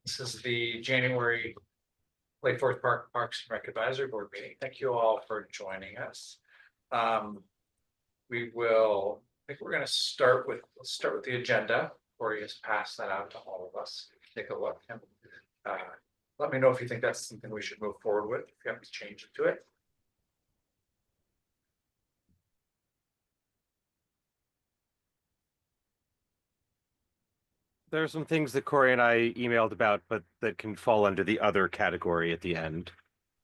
This is the January Lake Forest Park Parks and Rec Advisory Board meeting. Thank you all for joining us. We will, I think we're going to start with, the agenda, or just pass that out to all of us. Take a look and let me know if you think that's something we should move forward with, if you have to change it to it. There are some things that Corey and I emailed about, but that can fall under the other category at the end.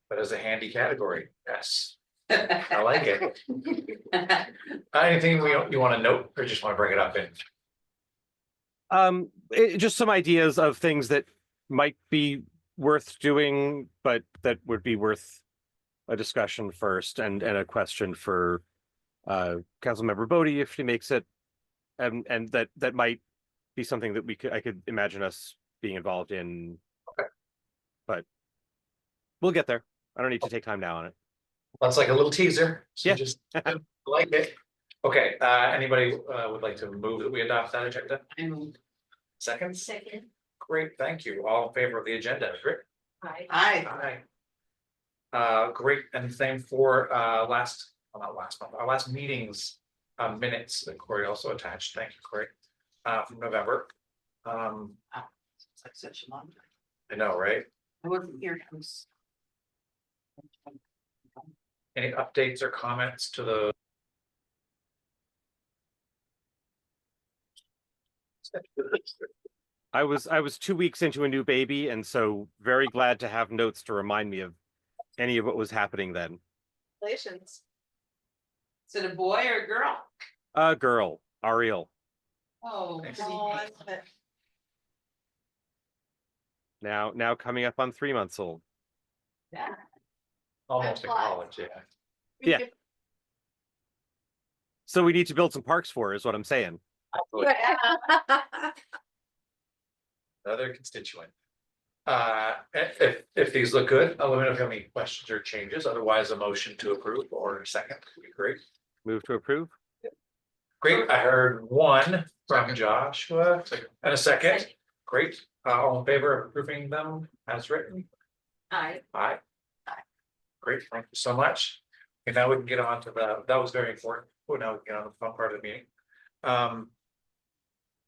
But as a handy category, yes. I like it. Anything you want to note, or just want to bring it up in? Just some ideas of things that might be worth doing, but that would be worth a discussion first, and a question for Councilmember Bodie if she makes it, and that might be something that I could imagine us being involved in. Okay. But we'll get there. I don't need to take time now on it. That's like a little teaser. So yeah. Just like it. Okay. Anybody would like to move that we adopt that agenda? I move. Second? Second. Great. Thank you. All in favor of the agenda? Great. Aye. Aye. Great. And same for not last month, our last meeting's minutes that Corey also attached. Thank you, Corey. From November. It's like such a long time. I know, right? I wasn't here. Any updates or comments to the? I was 2 weeks into a new baby, and so very glad to have notes to remind me of any of what was happening then. Congratulations. Is it a boy or a girl? A girl, Ariel. Oh, Now coming up on 3 months old. yeah. Almost in college, yeah. Yeah. So we need to build some parks for her, is what I'm saying. Another constituent. If these look good, let me know if you have any questions or changes. Otherwise, a motion to approve or a second would be great. Move to approve. Great. I heard one from Joshua and a second. Great. All in favor of approving them as written? Aye. Aye. Great. Thank you so much. And now we can get on to that was very important. Well, now we can get on the fun part of the meeting.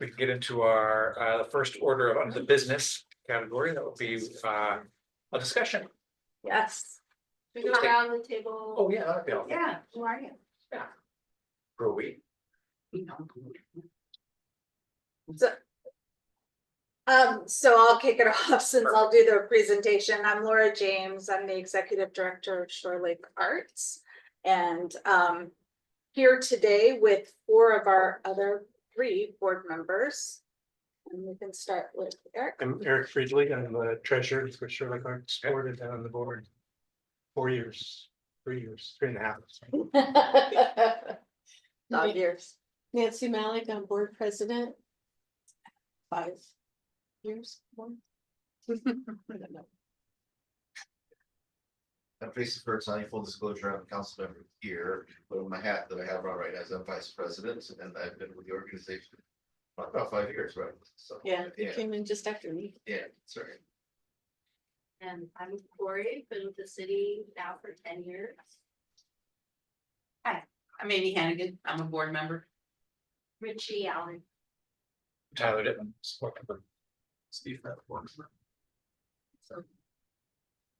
We can get into our the first order of under the business category. That would be a discussion. Yes. We go around the table. Oh yeah, that'd be all. Yeah. Who are you? Yeah. For a week. So I'll kick it off since I'll do the presentation. I'm Laura James. I'm the Executive Director of ShoreLake Arts, and here today with 4 of our other 3 board members. And we can start with Eric. I'm Eric Friedley. I'm the treasurer for ShoreLake Arts Board and on the board 4 years, 3 years, 3.5. Dog years. Nancy Malik, I'm board president. 5 years more. I don't know. I'm Tracy Kurtz, full disclosure, I'm a council member here, but in my hat that I have on right now, as I'm vice president, and I've been with the organization for about 5 years, right? So Yeah, you came in just after me. yeah, sorry. And I'm Corey, been with the city now for 10 years. Hi, I'm Amy Hannigan. I'm a board member. Richie Allen. Tyler Dittman, support member. Steve, board member. I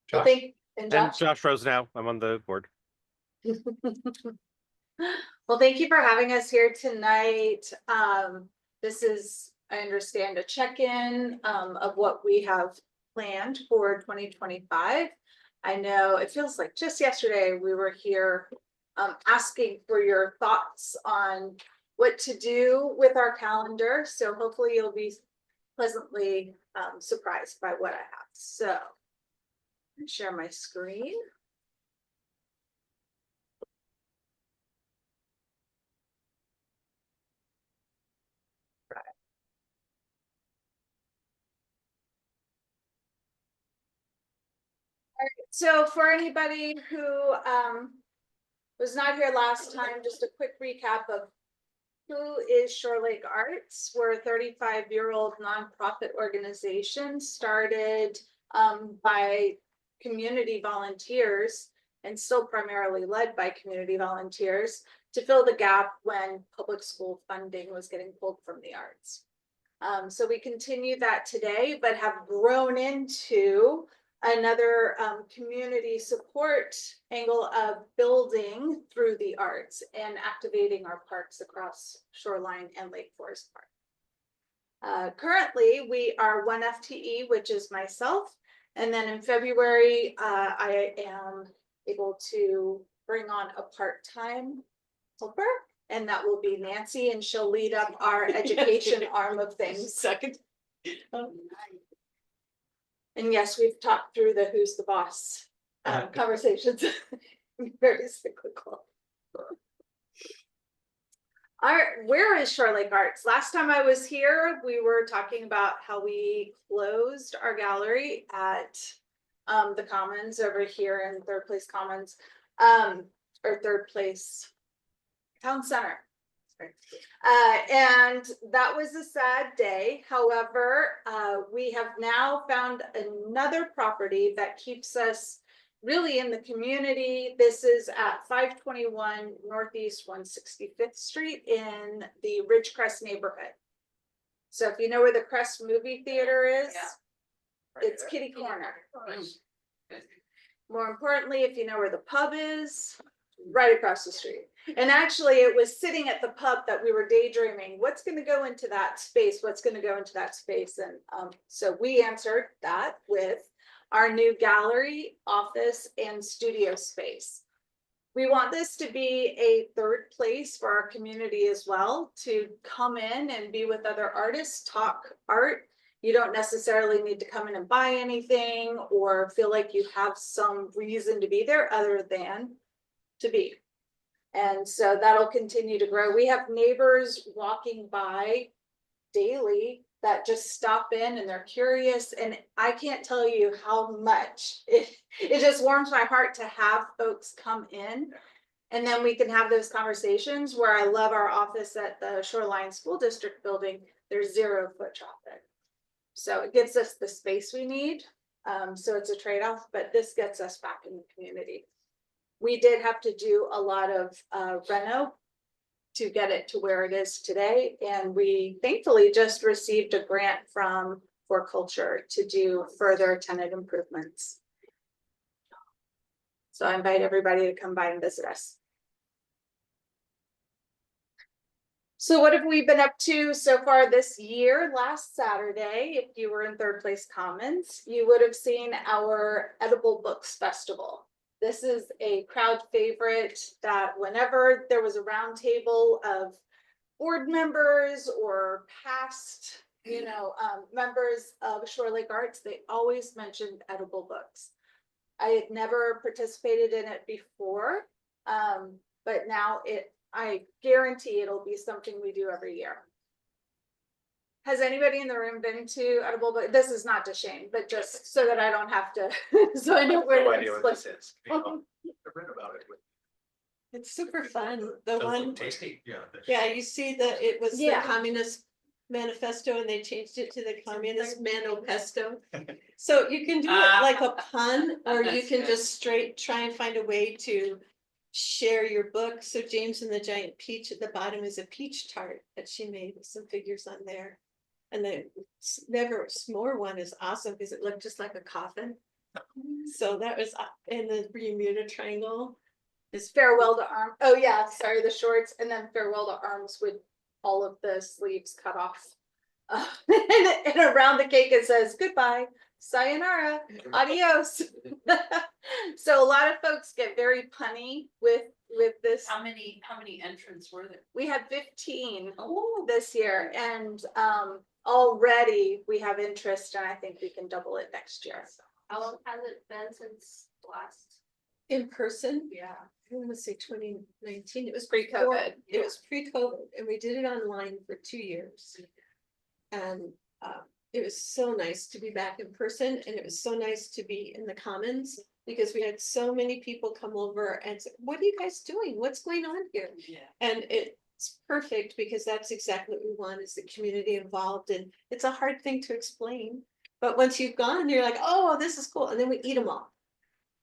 Josh. think, and And Josh. Josh Rose now. I'm on the board. Well, thank you for having us here tonight. This is, I understand, a check-in of what we have planned for 2025. I know it feels like just yesterday we were here asking for your thoughts on what to do with our calendar. So hopefully you'll be pleasantly surprised by what I have. So I'll share my screen. So for anybody who was not here last time, just a quick recap of who is ShoreLake Arts? We're a 35-year-old nonprofit organization started by community volunteers and still primarily led by community volunteers to fill the gap when public school funding was getting pulled from the arts. So we continue that today, but have grown into another community support angle of building through the arts and activating our parks across Shoreline and Lake Forest Park. Currently, we are 1 FTE, which is myself. And then in February, I am able to bring on a part-time helper, and that will be Nancy, and she'll lead up our education arm of things. Second. And yes, we've talked through the who's the boss conversations. Very cyclical. Where is ShoreLake Arts? Last time I was here, we were talking about how we closed our gallery at the Commons over here in Third Place Commons, or Third Place Town Center. And that was a sad day. However, we have now found another property that keeps us really in the community. This is at 521 Northeast 165th Street in the Ridgecrest neighborhood. So if you know where the Crest movie theater is, it's kitty corner. More importantly, if you know where the pub is, right across the street. And actually it was sitting at the pub that we were daydreaming, what's going to go into that space? What's going to go into that space? And so we answered that with our new gallery, office, and studio space. We want this to be a third place for our community as well, to come in and be with other artists, talk art. You don't necessarily need to come in and buy anything or feel like you have some reason to be there other than to be. And so that'll continue to grow. We have neighbors walking by daily that just stop in and they're curious. And I can't tell you how much it just warms my heart to have folks come in. And then we can have those conversations where I love our office at the Shoreline School District building. There's 0 foot traffic. So it gives us the space we need. So it's a trade-off, but this gets us back in the community. We did have to do a lot of reno to get it to where it is today. And we thankfully just received a grant from For Culture to do further tenant improvements. So I invite everybody to come by and visit us. So what have we been up to so far this year? Last Saturday, if you were in Third Place Commons, you would have seen our Edible Books Festival. This is a crowd favorite that whenever there was a round table of board members or past, members of ShoreLake Arts, they always mentioned edible books. I had never participated in it before, but now I guarantee it'll be something we do every year. Has anybody in the room been to edible book? This is not to shame, but just so that I don't have to, so I know where No to idea what this split. is. I've read about it. It's super fun. The Does it one, look tasty? Yeah. yeah, you see that it was the Yeah. Communist Manifesto and they changed it to the Communist Manifesto. So you can do it like a pun, or you can just straight try and find a way to share your book. So James and the Giant Peach at the bottom is a peach tart that she made with some figures on there. And the never s'more one is awesome because it looked just like a coffin. So that was in the Bermuda Triangle. Is Farewell to Arms. Oh yeah, sorry, the shorts, and then Farewell to Arms with all of the sleeves cut off. And around the cake it says goodbye, sayonara, adios. So a lot of folks get very punny with this. How many entrants were there? We had 15 this year, and already we have interest, and I think we can double it next year. How long has it been since last? In person, Yeah. I want to say 2019, it was Pre-COVID, It was pre-COVID, and we did it online for 2 years. And it was so nice to be back in person, and it was so nice to be in the Commons, because we had so many people come over and say, what are you guys doing? What's going on here? Yeah. And it It's perfect because that's exactly what we want is the community involved and it's a hard thing to explain. But once you've gone, you're like, oh, this is cool. And then we eat them all.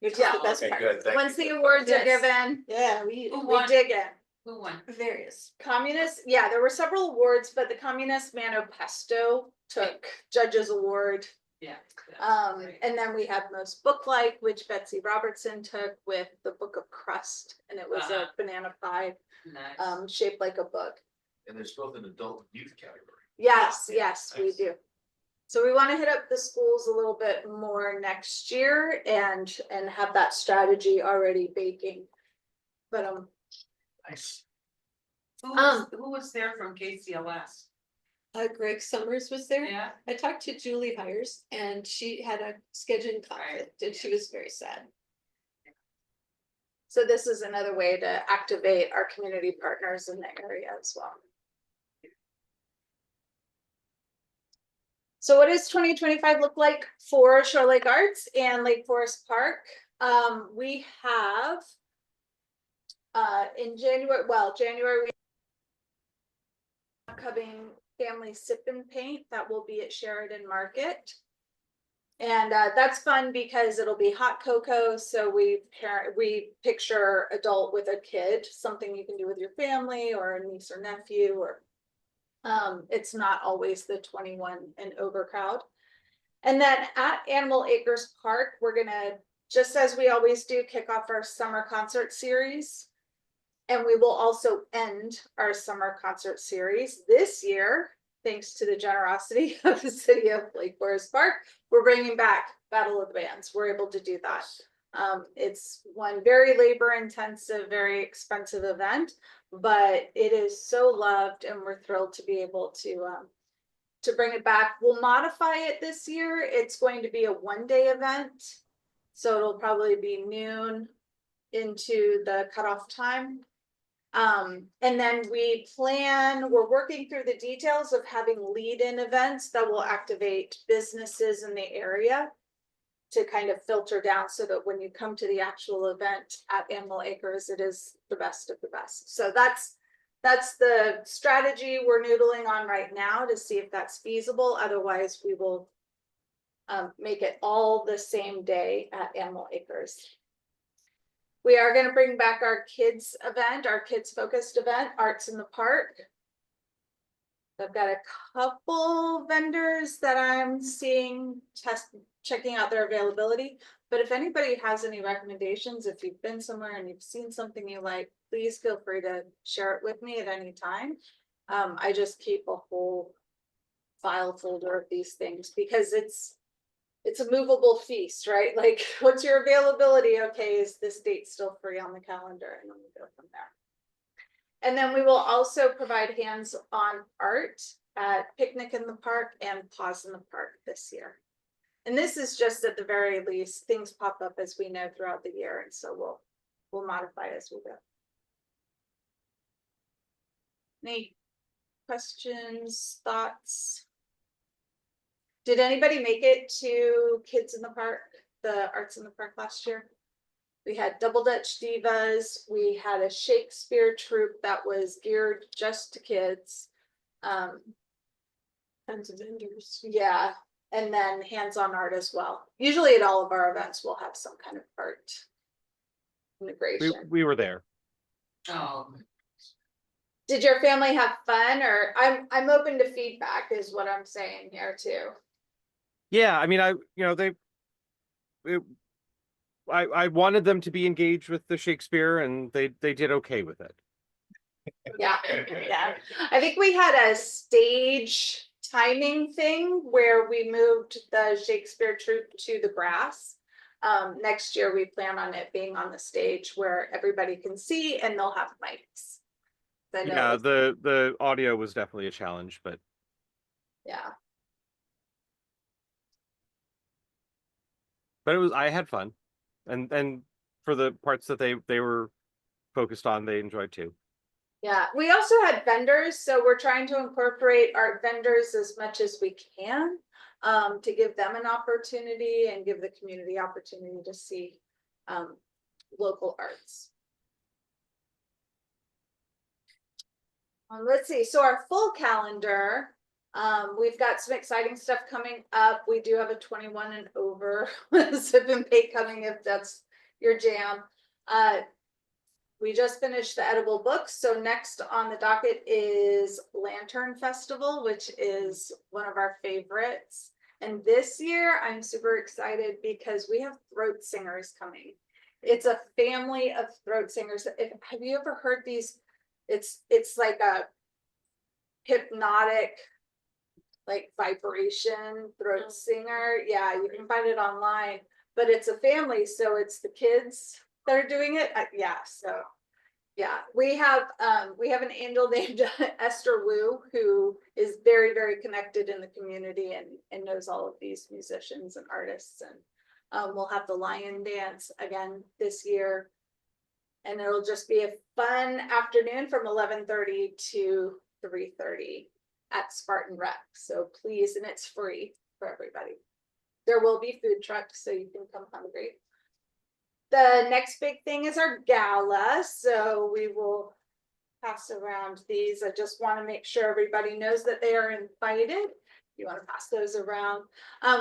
Which is Yeah. the best Okay, part. good, thank Once you. the awards are Yes. given, Yeah, we eat Who them. we won? dig in. Who won? Various. Communist, yeah, there were several awards, but the Communist Manifesto took Judge's Award. Yeah. And then we have most book-like, which Betsy Robertson took with the Book of Crust, and it was a banana pie, Nice. shaped like a book. And there's both an adult and youth category. Yes, Yeah, yes, we nice. do. So we want to hit up the schools a little bit more next year and have that strategy already baking. But Nice. Who was there from KCLS? Greg Summers was there. Yeah. I talked to Julie Hires and she had a scheduling conflict and she was very sad. so this is another way to activate our community partners in the area as well. So what does 2025 look like for ShoreLake Arts and Lake Forest Park? We have in January, we upcoming family sip and paint that will be at Sheridan Market. And that's fun because it'll be hot cocoa. So we picture adult with a kid, something you can do with your family or a niece or nephew, or it's not always the 21 and over crowd. And then at Animal Acres Park, we're gonna, just as we always do, kick off our summer concert series. And we will also end our summer concert series this year, thanks to the generosity of the city of Lake Forest Park. We're bringing back Battle of the Bands. We're able to do that. It's one very labor intensive, very expensive event, but it is so loved and we're thrilled to be able to bring it back. We'll modify it this year. It's going to be a one-day event. So it'll probably be noon into the cutoff time. And then we're working through the details of having lead-in events that will activate businesses in the area to kind of filter down so that when you come to the actual event at Animal Acres, it is the best of the best. So that's the strategy we're noodling on right now to see if that's feasible. Otherwise, we will make it all the same day at Animal Acres. We are going to bring back our kids event, our kids focused event, Arts in the Park. I've got a couple vendors that I'm seeing checking out their availability. But if anybody has any recommendations, if you've been somewhere and you've seen something you like, please feel free to share it with me at any time. I just keep a whole file folder of these things because it's a movable feast, right? Like, what's your availability? Okay, is this date still free on the calendar? And then we go from there. And then we will also provide hands-on art at Picnic in the Park and Pause in the Park this year. And this is just at the very least, things pop up as we know throughout the year. And so we'll modify as we go. Any questions, thoughts? Did anybody make it to Kids in the Park, the Arts in the Park last year? We had Double Dutch Divas. We had a Shakespeare troupe that was geared just to kids. Tons of vendors. Yeah, and then hands-on art as well. Usually at all of our events, we'll have some kind of art integration. We were there. Oh, Did your family have fun? Or I'm open to feedback is what I'm saying here too. Yeah, I mean, I wanted them to be engaged with the Shakespeare and they did okay with it. Yeah, yeah. I think we had a stage timing thing where we moved the Shakespeare troupe to the grass. Next year, we plan on it being on the stage where everybody can see and they'll have mics. I know Yeah, it's- the audio was definitely a challenge, but yeah. I had fun. And for the parts that they were focused on, they enjoyed too. Yeah, we also had vendors, so we're trying to incorporate art vendors as much as we can to give them an opportunity and give the community opportunity to see local arts. Let's see, so our full calendar, we've got some exciting stuff coming up. We do have a 21 and over sip and bake coming if that's your jam. We just finished the edible books, so next on the docket is Lantern Festival, which is one of our favorites. And this year, I'm super excited because we have throat singers coming. It's a family of throat singers. Have you ever heard these? It's like a hypnotic, like vibration throat singer. Yeah, you can find it online, but it's a family, so it's the kids that are doing it. Yeah, so yeah, we have an angel named Esther Wu, who is very, very connected in the community and knows all of these musicians and artists. And we'll have the lion dance again this year. And it'll just be a fun afternoon from 11:30 to 3:30 at Spartan Rec. So please, and it's free for everybody. There will be food trucks, so you can come hungry. The next big thing is our gala. So we will pass around these. I just want to make sure everybody knows that they are invited. You want to pass those around.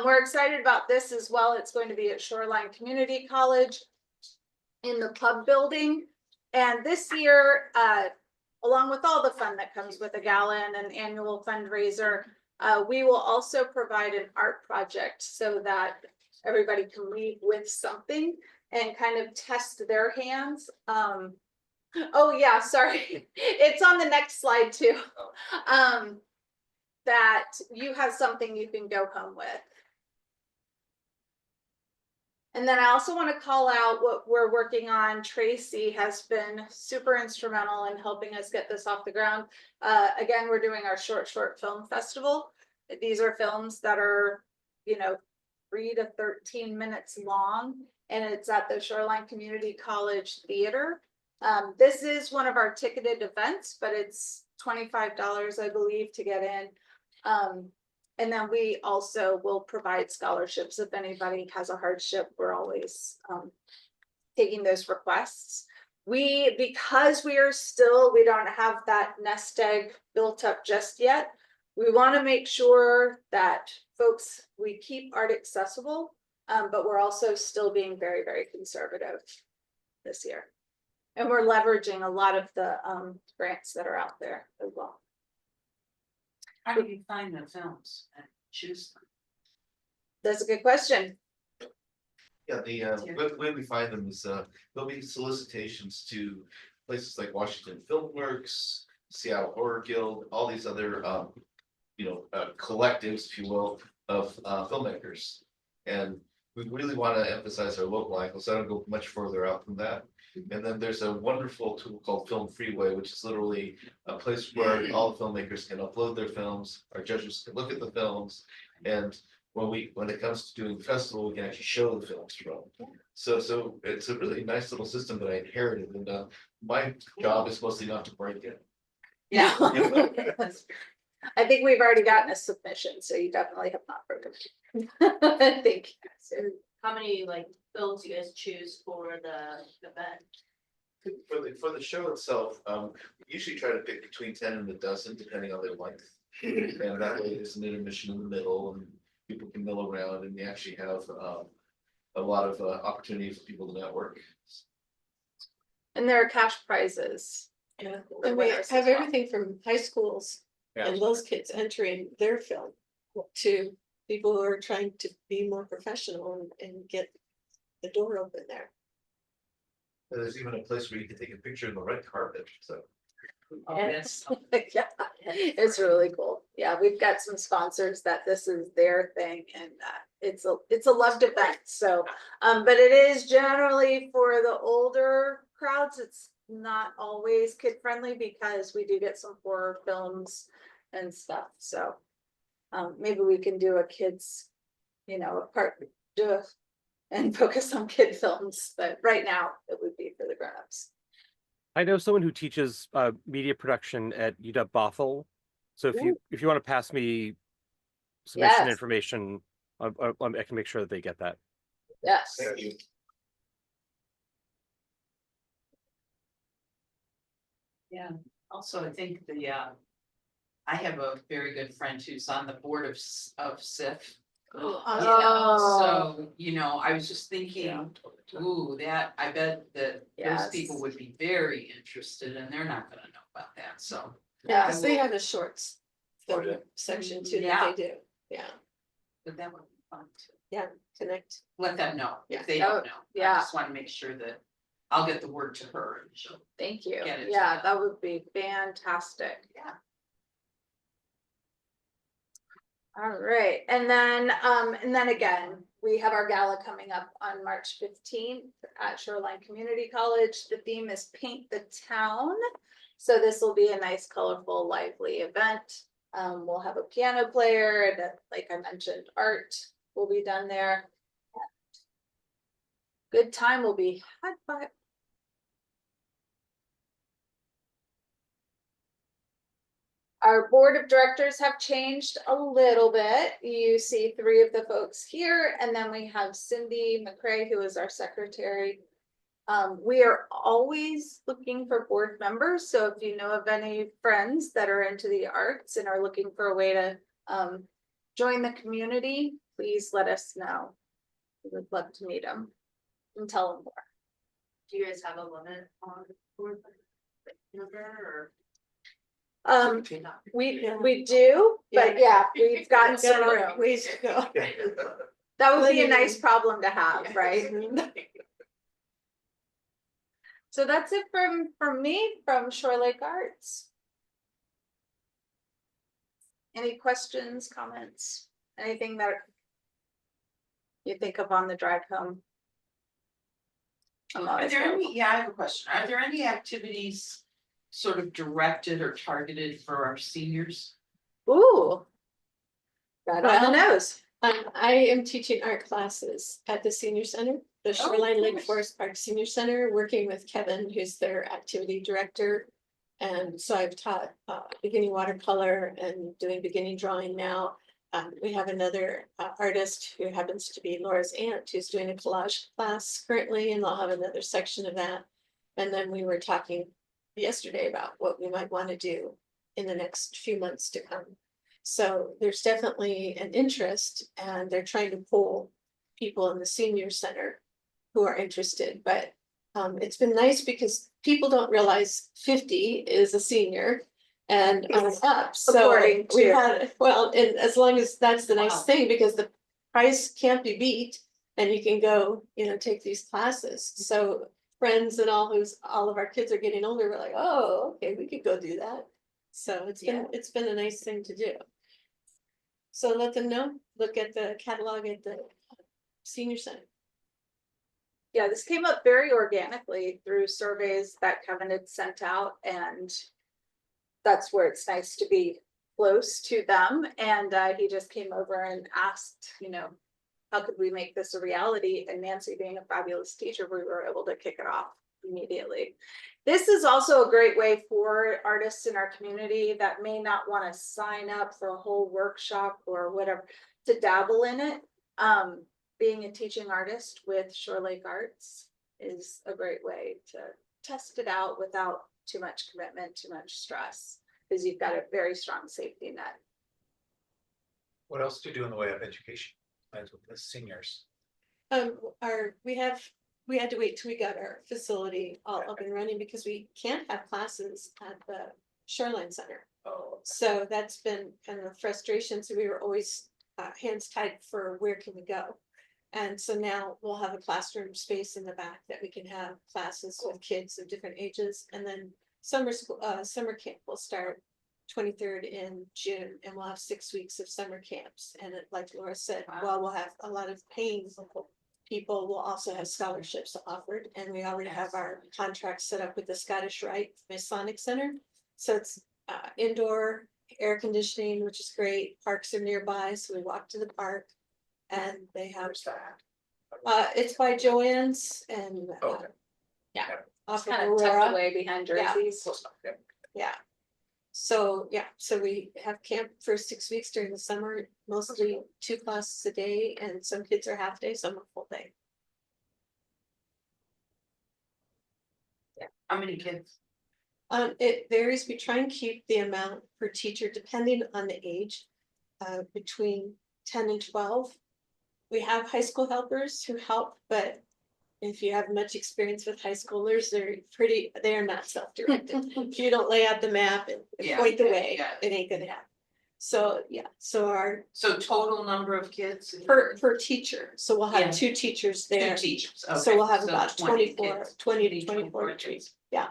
We're excited about this as well. It's going to be at Shoreline Community College in the pub building. And this year, along with all the fun that comes with a gala and an annual fundraiser, we will also provide an art project so that everybody can leave with something and kind of test their hands. Oh yeah, sorry. It's on the next slide too. That you have something you can go home with. And then I also want to call out what we're working on. Tracy has been super instrumental in helping us get this off the ground. Again, we're doing our short film festival. These are films that are, 3 to 13 minutes long, and it's at the Shoreline Community College Theater. This is one of our ticketed events, but it's $25, I believe, to get in. And then we also will provide scholarships if anybody has a hardship. We're always taking those requests. Because we don't have that nest egg built up just yet. We want to make sure that we keep art accessible, but we're also still being very, very conservative this year. And we're leveraging a lot of the grants that are out there as well. How do you find the films and choose them? That's a good question. Yeah, the way we find them is there'll be solicitations to places like Washington Filmworks, Seattle Horror Guild, all these other collectives, if you will, of filmmakers. And we really want to emphasize our local angles. I don't go much further out from that. And then there's a wonderful tool called Film Freeway, which is literally a place where all the filmmakers can upload their films. Our judges can look at the films, and when it comes to doing the festival, we can actually show the films from. So it's a really nice little system that I inherited, and my job is mostly not to break it. Yeah. I think we've already gotten a submission, so you definitely have not broken it. Thank you. So how many films you guys choose for the event? For the show itself, we usually try to pick between 10 and a dozen, depending on their length. And that way there's an intermission in the middle and people can mill around, and we actually have a lot of opportunity for people to network. And there are cash prizes. Yeah, The and we winners have as well. everything from high schools Yeah. and those kids entering their film to people who are trying to be more professional and get the door open there. And there's even a place where you can take a picture in the red carpet, so. Oh, yes. Yeah, it's really cool. Yeah, we've got some sponsors that this is their thing, and it's a loved event. So, but it is generally for the older crowds. It's not always kid friendly because we do get some horror films and stuff. So, maybe we can do a kids, and focus on kid films. But right now, it would be for the grown-ups. I know someone who teaches media production at UW Bothell. So if you want to pass me submission Yes. information, I can make sure that they get that. Yes. Thank you. Yeah, Also, I think I have a very good friend who's on the board of SIF. Oh. So, you know, I was just thinking, ooh, that, I bet that those Yes. people would be very interested and they're not gonna know about that, so. Yeah, I 'cause they will- have a shorts film section too Yeah. that they do, yeah, But that would be fun to connect. let them know Yeah. if they Oh, don't know. yeah. I just wanna make sure that I'll get the word to her and she'll. Thank you. Get it to Yeah, them. that would be fantastic. Yeah. All right, and then again, we have our gala coming up on March 15th at Shoreline Community College. The theme is Paint the Town. So this will be a nice, colorful, lively event. We'll have a piano player and like I mentioned, art will be done there. Good time will be had by. Our board of directors have changed a little bit. You see 3 of the folks here, and then we have Cindy McCray, who is our secretary. We are always looking for board members, so if you know of any friends that are into the arts and are looking for a way to join the community, please let us know. We would love to meet them and tell them more. Do you guys have a limit on board member or? We do, but yeah, we've got some room. Ways to go. That would be a Plenty of nice room. problem to have, right? So that's it from me, from ShoreLake Arts. Any questions, comments, anything that you think of on the drive home? I'm Are always there available. any, yeah, I have a question. Are there any activities sort of directed or targeted for our seniors? Ooh. Right on the Well, nose. I am teaching art classes at the senior center, the Shoreline Lake nice. Forest Park Senior Center, working with Kevin, who's their activity director. And so I've taught beginning watercolor and doing beginning drawing now. We have another artist who happens to be Laura's aunt, who's doing a collage class currently, and they'll have another section of that. And then we were talking yesterday about what we might want to do in the next few months to come. So there's definitely an interest, and they're trying to pull people in the senior center who are interested, but it's been nice because people don't realize 50 is a senior and up, so According we to- had, well, and as long as that's the nice Wow. thing, because the price can't be beat. And you can go, you know, take these classes, so friends and all of our kids are getting older, we're like, oh, okay, we could go do that. So it's been a nice thing to do. So let them know, look at the catalog at the senior center. Yeah, this came up very organically through surveys that Kevin had sent out, and that's where it's nice to be close to them. And he just came over and asked, you know, how could we make this a reality? And Nancy, being a fabulous teacher, we were able to kick it off immediately. This is also a great way for artists in our community that may not want to sign up for a whole workshop or whatever to dabble in it. Being a teaching artist with ShoreLake Arts is a great way to test it out without too much commitment, too much stress, because you've got a very strong safety net. What else do you do in the way of education? As with the seniors? We had to wait till we got our facility all up and running because we can't have classes at the Shoreline Center. Oh, So that's been kind of a frustration. So we were always hands tied for where can we go? And so now we'll have a classroom space in the back that we can have classes with kids of different ages. And then summer camp will start 23rd in June, and we'll have 6 weeks of summer camps. And like Laura said, while we'll have a lot of paying people, will also have scholarships offered. And we already have our contract set up with the Scottish Rite Masonic Center. So it's indoor air conditioning, which is great. Parks are nearby, so we walk to the park. And they have, where's that? it's by Joanne's and Okay. yeah, Yeah. off of Kind of tucked Aurora. away behind Yeah. jerseys. Close enough, yeah. Yeah. So we have camp for 6 weeks during the summer, mostly 2 classes a day, and some kids are half day, some are full day. How many kids? It varies. We try and keep the amount per teacher depending on the age, between 10 and 12. We have high school helpers who help, but if you have much experience with high schoolers, they are not self-directed. If you don't lay out the map and Yeah, point the way, yeah. it ain't gonna happen. So, yeah, so our So total number of kids? per teacher, so we'll Yeah. have 2 teachers Two there. teachers, So okay, we'll have so about 20 24, kids, 20 to 24 24 kids. kids. Yeah.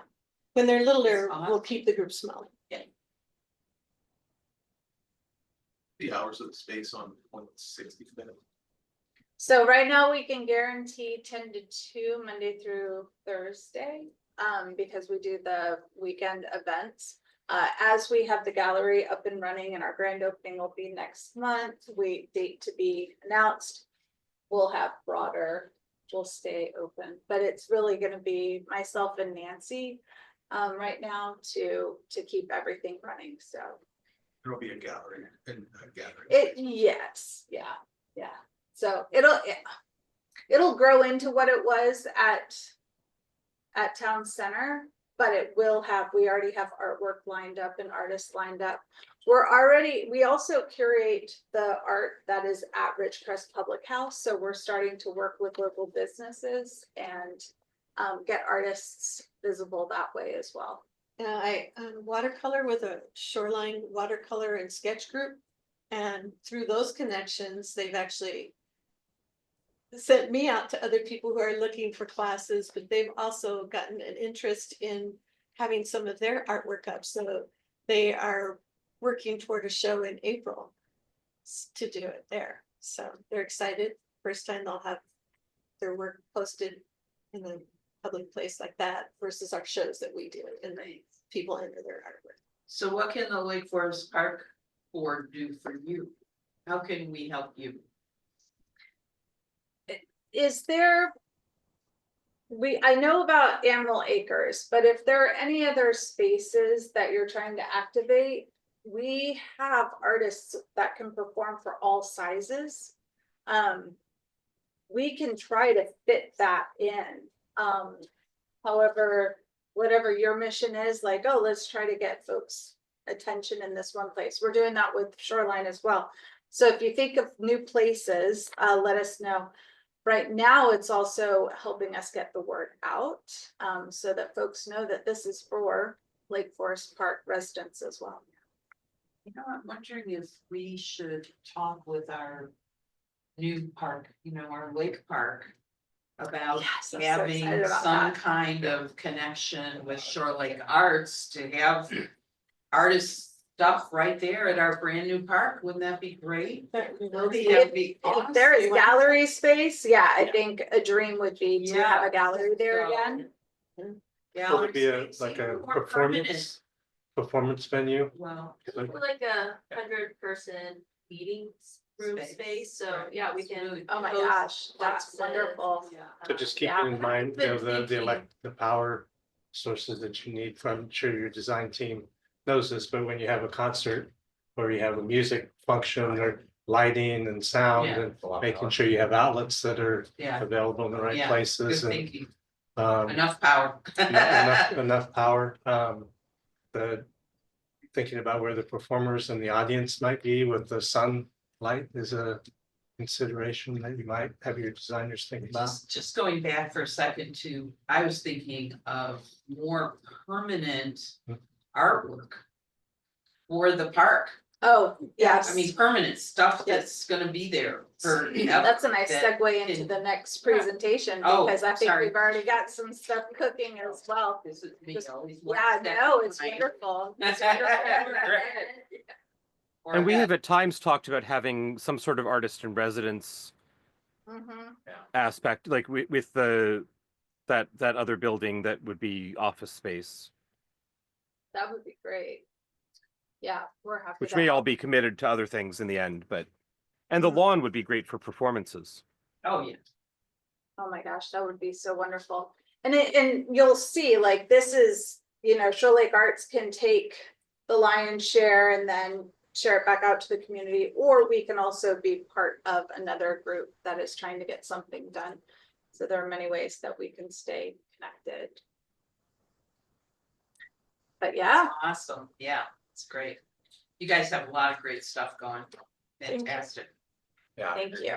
When they're littler, That's we'll awesome. keep the group smaller. The hours of the space on 165th. So right now we can guarantee 10 to 2 Monday through Thursday, because we do the weekend events. As we have the gallery up and running and our grand opening will be next month, date to be announced. We'll have we'll stay open, but it's really gonna be myself and Nancy right now to keep everything running, so. There'll be a gallery and a gathering. Yes, yeah. So it'll grow into what it was at Town Center, but we already have artwork lined up and artists lined up. We also curate the art that is at Ridgecrest Public House, so we're starting to work with local businesses and get artists visible that way as well. I watercolor with a Shoreline watercolor and sketch group. And through those connections, they've actually sent me out to other people who are looking for classes, but they've also gotten an interest in having some of their artwork up. So they are working toward a show in April to do it there. So they're excited. First time they'll have their work posted in a public place like that versus our shows that we do and the people enter their artwork. So what can the Lake Forest Park Board do for you? How can we help you? Is there? I know about Animal Acres, but if there are any other spaces that you're trying to activate, we have artists that can perform for all sizes. We can try to fit that in. However, whatever your mission is, like, oh, let's try to get folks' attention in this one place. We're doing that with Shoreline as well. So if you think of new places, let us know. Right now, it's also helping us get the word out, so that folks know that this is for Lake Forest Park residents as well. You know, I'm wondering if we should talk with our new park, our lake park. About Yes, I'm so having excited about some that. kind of connection with ShoreLake Arts to have artist stuff right there at our brand new park. Wouldn't that be great? That'd be awesome. If there is gallery space, yeah, I think a dream would be to have Yeah. a gallery there So- again. Will it be Gallery space, like a more permanent. performance venue? Well, Like a 100-person meeting room space, so yeah, we can. Absolutely. Oh my host gosh, that's classes. wonderful. yeah. So just keeping Yeah. in mind, Been the power sources that you need from, I'm sure your design team knows this, but when you have a concert or you have a music function or lighting and sound Yeah. and making sure you have outlets that are Yeah, available in the right Yeah. good places and thinking, um, enough power. enough power. Thinking about where the performers and the audience might be with the sunlight is a consideration that you might have your designers think about. Just going back for a second to, I was thinking of more permanent artwork for the park. Oh, yes. I mean, permanent stuff that's gonna be there for. That's a nice segue into the next presentation, Oh, because I think sorry. we've already got some stuff cooking as well. This is me Just- always. Yeah, no, it's wonderful. It's wonderful. And we have at times talked about having some sort of artist in residence Mhm. aspect, like with that other building that would be office space, That would be great. Yeah, we're happy. which to may all help. be committed to other things in the end, and the Mhm. lawn would be great for performances. Oh, yeah. Oh my gosh, that would be so wonderful. And you'll see, like, this is, ShoreLake Arts can take the lion's share and then share it back out to the community, or we can also be part of another group that is trying to get something done. So there are many ways that we can stay connected. But yeah, Awesome, yeah, it's great. You guys have a lot of great stuff going. Thank you. Fantastic. Yeah. Thank you.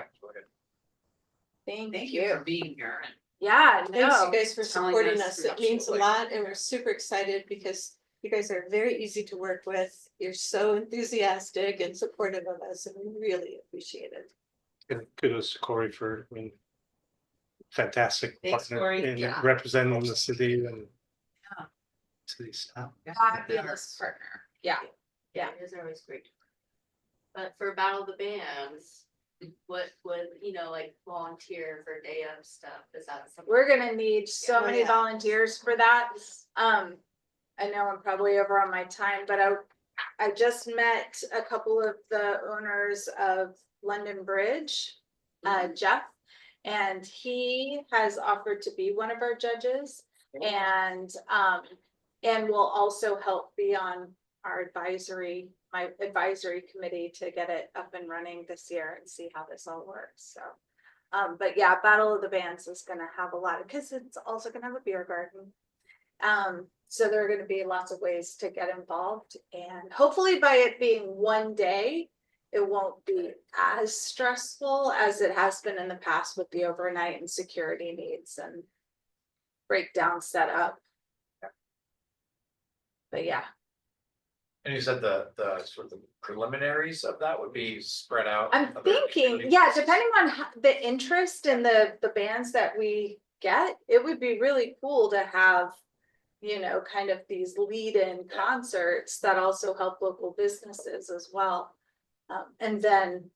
Thank thank you you. for being here and Yeah, Thanks you no, guys for telling supporting us us. It means a absolutely. lot and we're super excited because you guys are very easy to work with. You're so enthusiastic and supportive of us and we really appreciate it. And kudos to Corey for, I mean, fantastic Thanks, partner Corey. in Yeah. representing the city and Yeah. city staff. fabulous. partner. Yeah. Yeah, it is always great. But for Battle of the Bands, what would, like volunteer for day of stuff, is that something? We're gonna need so Yeah. many Yeah. volunteers for that. I know I'm probably over on my time, but I just met a couple of the owners of London Bridge, Jeff. And he has offered to be one of our judges and will also help be on our my advisory committee to get it up and running this year and see how this all works, so. But yeah, Battle of the Bands is gonna have a lot of, cause it's also gonna have a beer garden. So there are gonna be lots of ways to get involved and hopefully by it being one day, it won't be as stressful as it has been in the past with the overnight and security needs and breakdown setup. But yeah, And you said the sort of the preliminaries of that would be spread out. I'm other thinking, community yeah, places? depending on the interest in the bands that we get, it would be really cool to have, kind of these lead-in concerts that also help local businesses as well. And then,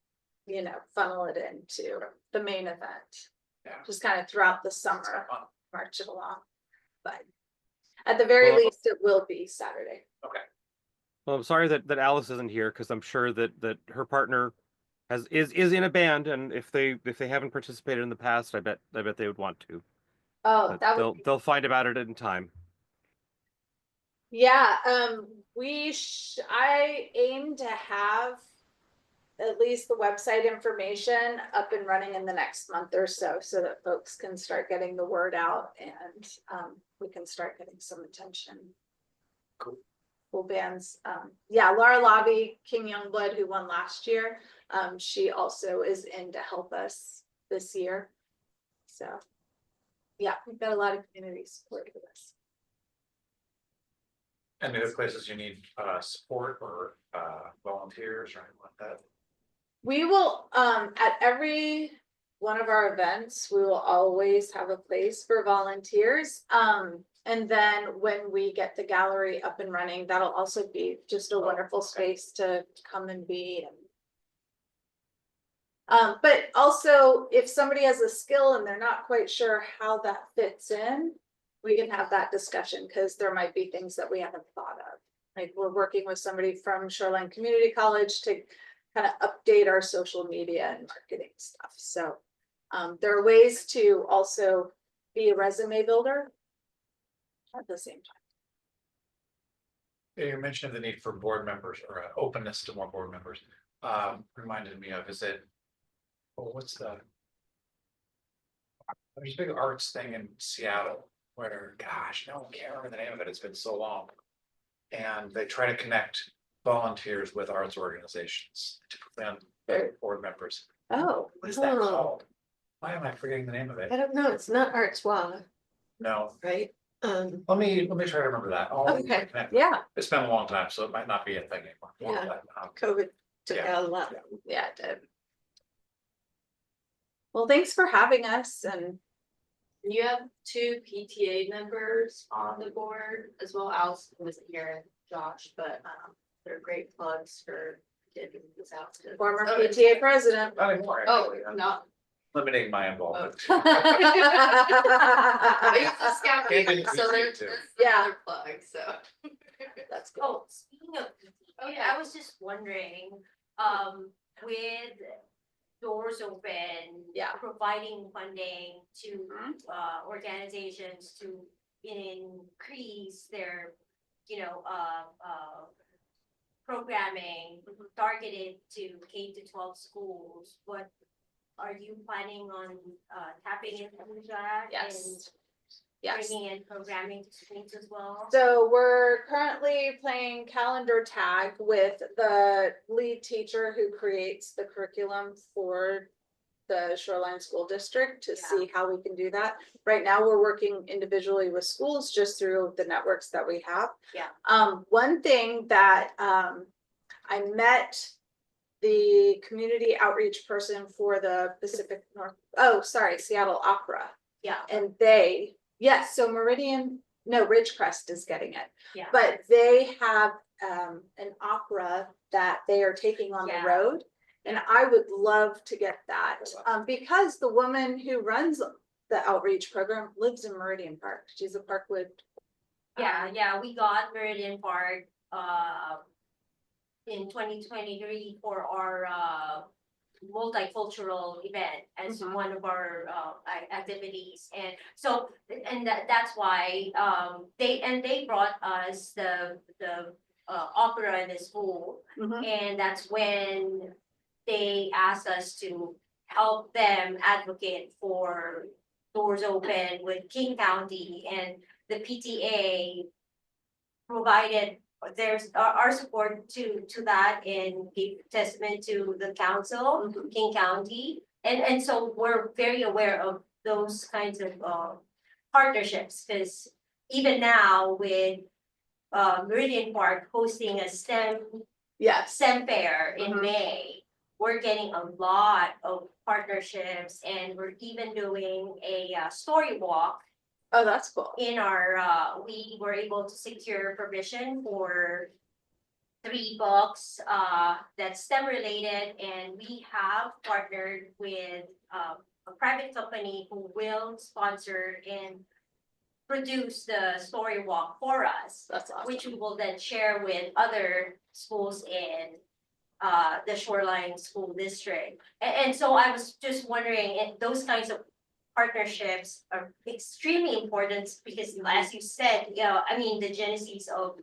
funnel it into the main event, Yeah. just kind of throughout the summer, march it along. But at the very Well- least, it will be Saturday. Well, I'm sorry that Alice isn't here because I'm sure that her partner is in a band, and if they haven't participated in the past, I bet they would want to. Oh, But that would they'll find about it in time. Yeah, I aim to have at least the website information up and running in the next month or so that folks can start getting the word out and we can start getting some attention. Cool. Cool bands. Yeah, Laura Lobby, King Youngblood, who won last year. She also is in to help us this year. So yeah, we've got a lot of community support for this. Any other places you need support or volunteers or anything like that? We will, at every one of our events, we will always have a place for volunteers. And then when we get the gallery up and running, that'll also be just a wonderful space to come and be. But also if somebody has a skill and they're not quite sure how that fits in, we can have that discussion because there might be things that we haven't thought of. Like we're working with somebody from Shoreline Community College to kind of update our social media and marketing stuff. So there are ways to also be a resume builder at the same time. You mentioned the need for board members or openness to more board members. Reminded me of, what's there's a big arts thing in Seattle where, gosh, no one can't remember the name of it. It's been so long. And they try to connect volunteers with arts organizations, typically on board members. Oh, What is that called? Why am I forgetting the name of I it? don't know, it's not Artois, No, right? let me try to remember that. okay, Connect. yeah, It's been a long time, so it might not be a thing anymore. Yeah. But, COVID took Yeah. out a lot. yeah, it did. Well, thanks for having us and You have 2 PTA members on the board as well. Alice wasn't here and Josh, but they're great plugs for getting this out to. former Oh, PTA president. Not anymore. Oh, actually. I'm not. limiting my involvement. I used to scout And meeting, then so we there's too. Yeah. another plug, so. That's good. Oh, speaking of, Yeah. I was just wondering, with doors open. Yeah. Providing funding to, Mhm. organizations to increase their, programming targeted to K-12 schools, what are you planning on, tapping into that? Yes. Yes. bringing in programming to students as well? So we're currently playing calendar tag with the lead teacher who creates the curriculum for the Shoreline School District to see how we can do that. Right now, we're working individually with schools just through the networks that we have. Yeah. One thing that I met the community outreach person for the Seattle Opera. Yeah, And yes, so Ridgecrest is getting it. yeah. But they have an opera that they are taking on Yeah. the road. And I would love to get that, because the woman who runs the outreach program lives in Meridian Park. She's a Parkwood. Yeah, we got Meridian Park, in 2023 for our, multicultural event as Mhm. one of our, activities. And so, and that's why, they brought us the, opera in the school. Mhm. And that's when they asked us to help them advocate for doors open with King County, and the PTA provided our support to that, and gave testament to the council, King County. And so we're very aware of those kinds of partnerships, because even now with Meridian Park hosting a Yes. STEM fair in Mhm. May, we're getting a lot of partnerships, and we're even doing a story walk Oh, that's cool. in our, we were able to secure permission for 3 books, that's STEM related, and we have partnered with, a private company who will sponsor and produce the story walk for us, That's awesome. which we will then share with other schools in the Shoreline School District. And so I was just wondering, and those kinds of partnerships are extremely important, because as you said, I mean, the genesis of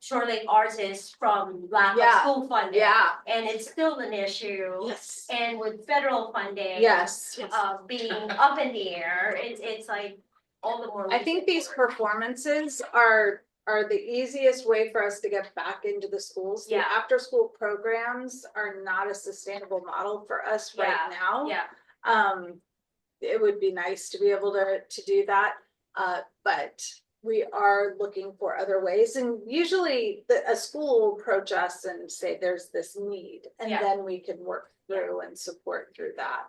ShoreLake Arts is from lack of Yeah. school funding. Yeah. And it's still an issue. Yes. And with federal funding. Yes. Being up in the air, it's like all the more. I think reason these for it. performances are the easiest way for us to get back into the schools. The Yeah. after school programs are not a sustainable model for us right now. Yeah, It would be nice to be able to do that. But we are looking for other ways, and usually a school will approach us and say there's this need, and Yeah. then we can work through and support through that.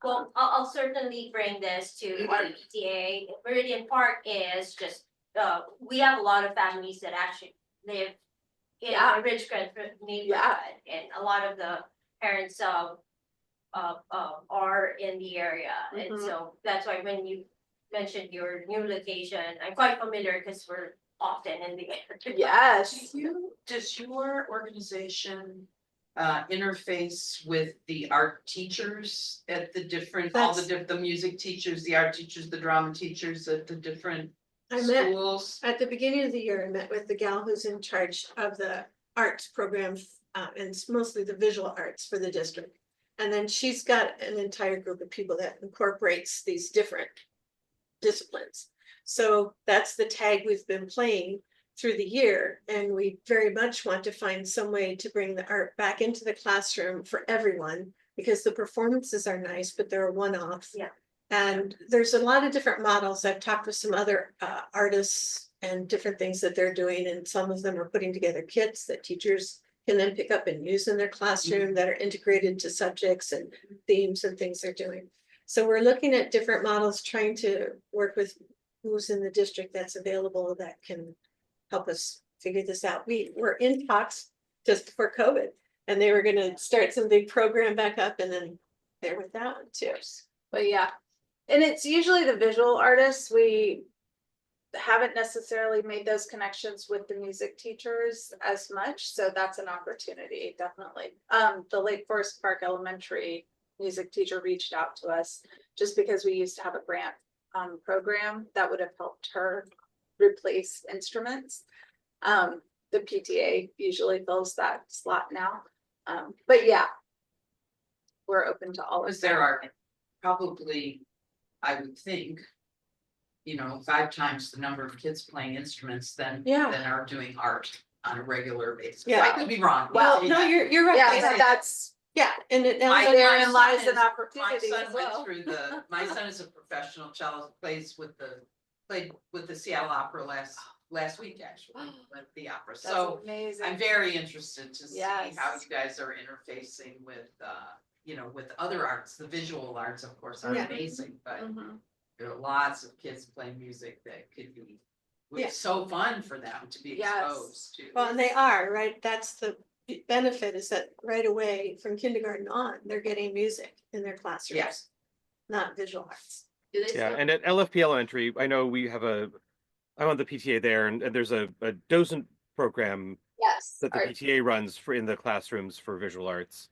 well, I'll certainly bring this to our PTA. Meridian Park is just, we have a lot of families that actually live in Yeah. a Ridgecrest neighborhood, and a lot of the parents are in the area. And Mhm. so that's why when you mentioned your new location, I'm quite familiar, because we're often in the area. Yes. Does your organization interface with the art teachers at the different, the music teachers, the art teachers, the drama teachers at the different I met, schools? at the beginning of the year, I met with the gal who's in charge of the arts program, and it's mostly the visual arts for the district. And then she's got an entire group of people that incorporates these different disciplines. So that's the tag we've been playing through the year, and we very much want to find some way to bring the art back into the classroom for everyone, because the performances are nice, but they're a one-off. Yeah. And there's a lot of different models. I've talked with some other artists and different things that they're doing, and some of them are putting together kits that teachers can then pick up and use in their classroom that are integrated to subjects and themes and things they're doing. So we're looking at different models, trying to work with who's in the district that's available that can help us figure this out. We were in talks just before COVID, and they were gonna start some big program back up, and then there went that one too. But yeah, and it's usually the visual artists. We haven't necessarily made those connections with the music teachers as much, so that's an opportunity, definitely. The Lake Forest Park Elementary music teacher reached out to us just because we used to have a grant program that would have helped her replace instruments. The PTA usually fills that slot now. But yeah, we're open to all of Because that. there are probably I would think. 5 times the number of kids playing instruments than Yeah. are doing art on a regular basis. Yeah. I could be wrong. Well, no, you're right. Yeah, Because- that's, Yeah, and it now. My- so my therein son lies an My opportunity son as went well. through my son is a professional cellist, played with the Seattle Opera last week, actually, with the opera. That's So amazing. I'm very interested to see how Yes. you guys are interfacing with, with other arts. The visual arts, of course, are Yeah. amazing, but Mhm. there are lots of kids playing music that could be, would Yeah. be so fun for them to be Yes. exposed to. Well, and they are, right? That's the benefit is that right away from kindergarten on, they're getting music in their classrooms. Yes. Not visual arts. Do they Yeah, still? and at LFP Elementary, I know we have I'm on the PTA there, and there's a docent program Yes. that the art- PTA runs for in the classrooms for visual arts.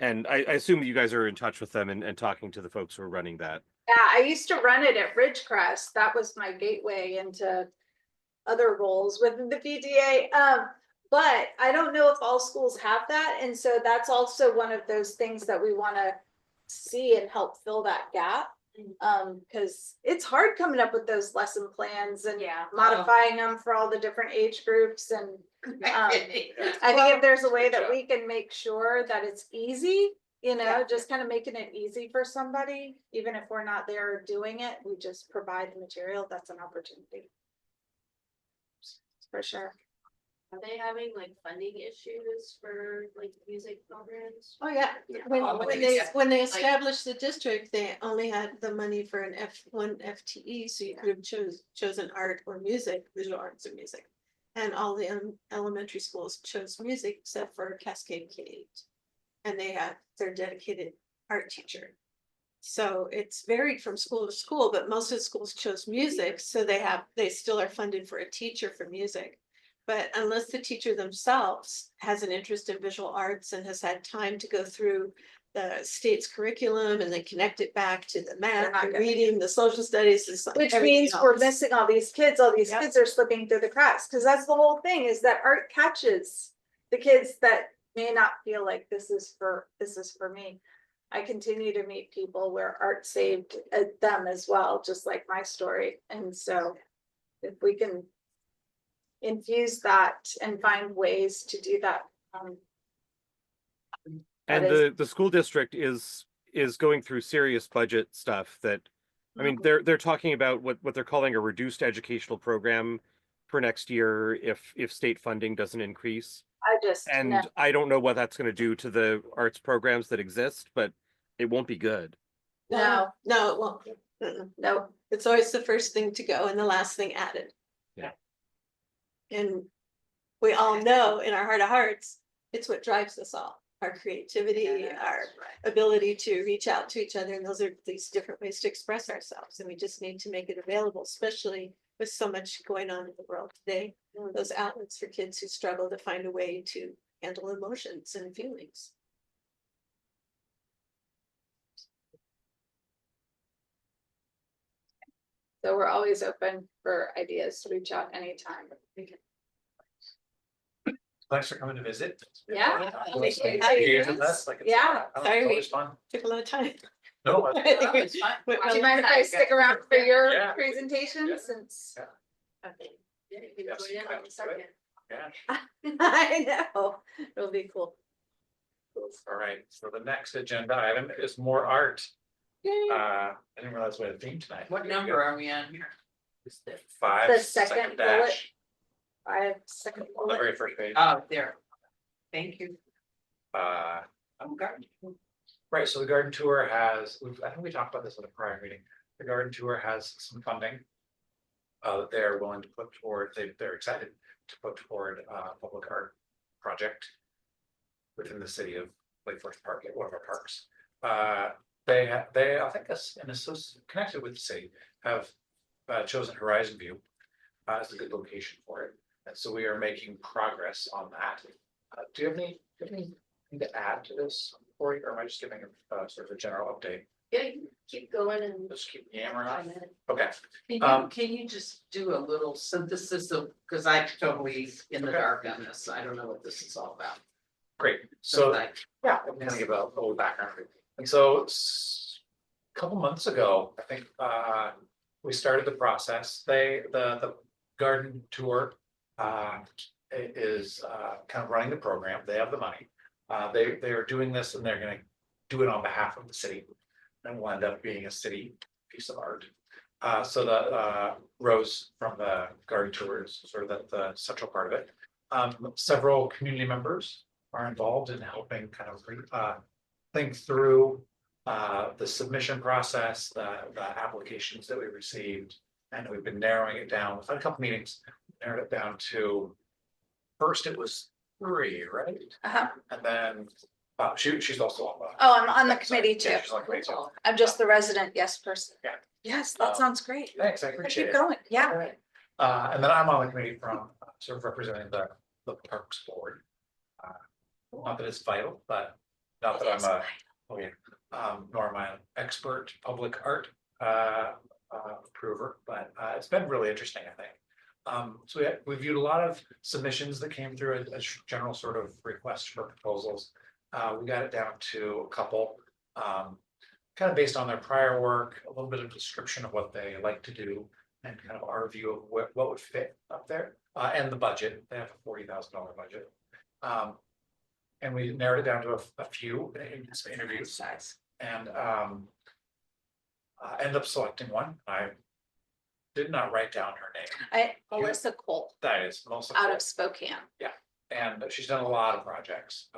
And I assume you guys are in touch with them and talking to the folks who are running that. Yeah, I used to run it at Ridgecrest. That was my gateway into other roles within the PTA. But I don't know if all schools have that. And so that's also one of those things that we want to see and help fill that gap. Because it's hard coming up with those lesson plans and Yeah. modifying them for all the different age groups. And I think if there's a way Good that job. we can make sure that it's easy, Yeah. just kind of making it easy for somebody, even if we're not there doing it, we just provide the material, that's an opportunity. For sure. Are they having like funding issues for like music programs? Oh, yeah. When they established the district, they only had the money for one FTE, so you could have chosen art or music, visual arts or music. And all the elementary schools chose music except for Cascade K-8. And they had their dedicated art teacher. So it's varied from school to school, but most of the schools chose music, so they still are funded for a teacher for music. But unless the teacher themselves has an interest in visual arts and has had time to go through the state's curriculum and then connect it back to the math, not the gonna- reading, the social studies, Which means we're missing all these kids, all these Yep. kids are slipping through the cracks, because that's the whole thing, is that art catches the kids that may not feel like this is for me. I continue to meet people where art saved them as well, just like my story. And so if we can infuse that and find ways to do that. And That the school district is going through serious budget stuff that, I mean, they're talking about what they're calling a reduced educational program for next year if state funding doesn't increase. And no. I don't know what that's going to do to the arts programs that exist, but it won't be good. No, it won't. No, It's always the first thing to go and the last thing added. Yeah. And we all know in our heart of hearts, it's what drives us all, our creativity, our ability to reach out to each other. And those are these different ways to express ourselves. And we just need to make it available, especially with so much going on in the world today. Those outlets for kids who struggle to find a way to handle emotions and feelings. so we're always open for ideas to reach out anytime. Thanks for coming to visit. Yeah. Yeah, sorry, Always fun. took a lot of time. No, It's fine. Wait, Do you mind if I stick around for your Yeah. presentation Yeah. since? Yeah. Okay. Yeah, you can Yes, join in I on the would. second. yeah. I know, it'll be cool. All right, so the next agenda item is more art. I didn't realize we had a theme tonight. What number are we on here? It's the 5, The second bullet. dash, I have second on the bullet. very first page. Oh, there. Thank you. Okay. Right, so the garden tour has, I think we talked about this at a prior meeting, the garden tour has some funding. That they're willing to put toward, they're excited to put toward a public art project. Within the city of Lake Forest Park, at one of our parks. They, I think connected with the city, have chosen Horizon View as a good location for it. And so we are making progress on that. Do you have anything to add to this, Cory, or am I just giving a sort of a general update? Yeah, you can keep going and. Just keep yammering on. comment. Okay, Can you just do a little synthesis of, because I'm totally in the Okay. dark on this, I don't know what this is all about. great. So Like, yeah, I'm gonna give a little background. And so couple months ago, I think, we started the process. The garden tour, is, kind of running the program. They have the money. They are doing this and they're gonna do it on behalf of the city. And will end up being a city piece of art. So the, Rose from the garden tours, sort of the central part of it. Several community members are involved in helping kind of, think through the submission process, the applications that we received. And we've been narrowing it down. We've had a couple meetings, narrowed it down to, first it was 3, right? Uh-huh. And then, she's also on the. Oh, I'm on the Yeah, sorry. committee too. Yeah, she's on the committee too. I'm just the resident yes person. Yeah. Yes, Um, that sounds great. Thanks, I Keep appreciate it. going, yeah. Alright. And then I'm on the committee from, sort of representing the Parks Board. Not that it's vital, but not that I'm a, oh yeah, nor am I an expert public art approver, but it's been really interesting, I think. So we viewed a lot of submissions that came through as general sort of request for proposals. We got it down to a couple, kind of based on their prior work, a little bit of description of what they like to do. And kind of our view of what would fit up there, and the budget. They have a $40,000 budget. And we narrowed it down to a few in some interviews. And ended up selecting one. I did not write down her name. Alyssa Cole That is most out of Spokane. and she's done a lot of projects.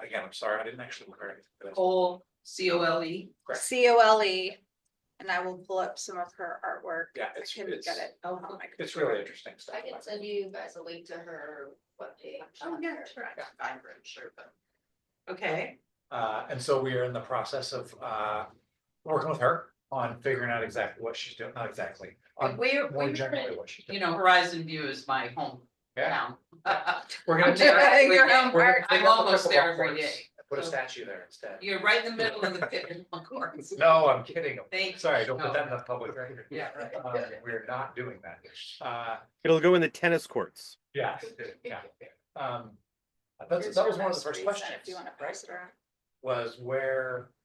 Again, I'm sorry, I didn't actually look at anything for this. Cole, COLE. Correct. COLE. And I will pull up some of her artwork. Yeah, I can get it. Oh, It's really interesting stuff. I can send you guys a link to her webpage. Oh, yeah, sure, I can find her, sure, but. Okay, And so we are in the process of working with her on figuring out exactly what she's doing, not exactly, on more generally what she's doing. you know, Horizon View is my home Yeah, town. we're gonna I'm take. there Your every home day. we're gonna park. take I'm up a almost couple there of every courts, day. Put a So- statue there instead. You're right in the middle of the pit, of course. No, I'm kidding. Thank you. Sorry, don't put No. that in the public record. Yeah, right. We're not doing that. It'll go in the tennis courts. Yeah, yeah. That was Here's one your of the most first recent, questions, If you want to right? pass it around. Was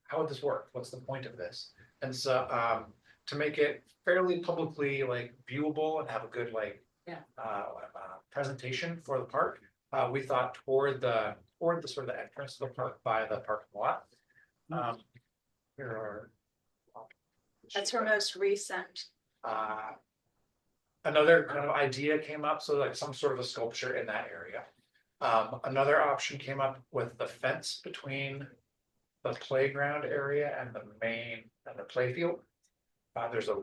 how would this work? What's the point of this? And so, to make it fairly publicly like viewable and have a good like. Yeah. Presentation for the park, we thought toward the sort of the entrance of the park by the parking lot. Here are. That's her most recent. Another kind of idea came up, so like some sort of a sculpture in that area. Another option came up with the fence between the playground area and the playfield. There's a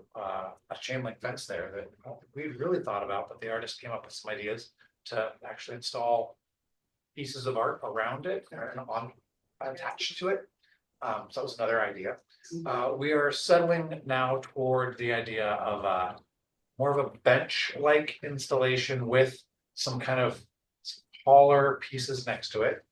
chain link fence there that we really thought about, but the artist came up with some ideas to actually install pieces of art around it and attached to it. So that was another idea. We are settling now toward the idea of more of a bench-like installation with some kind of taller pieces next to it.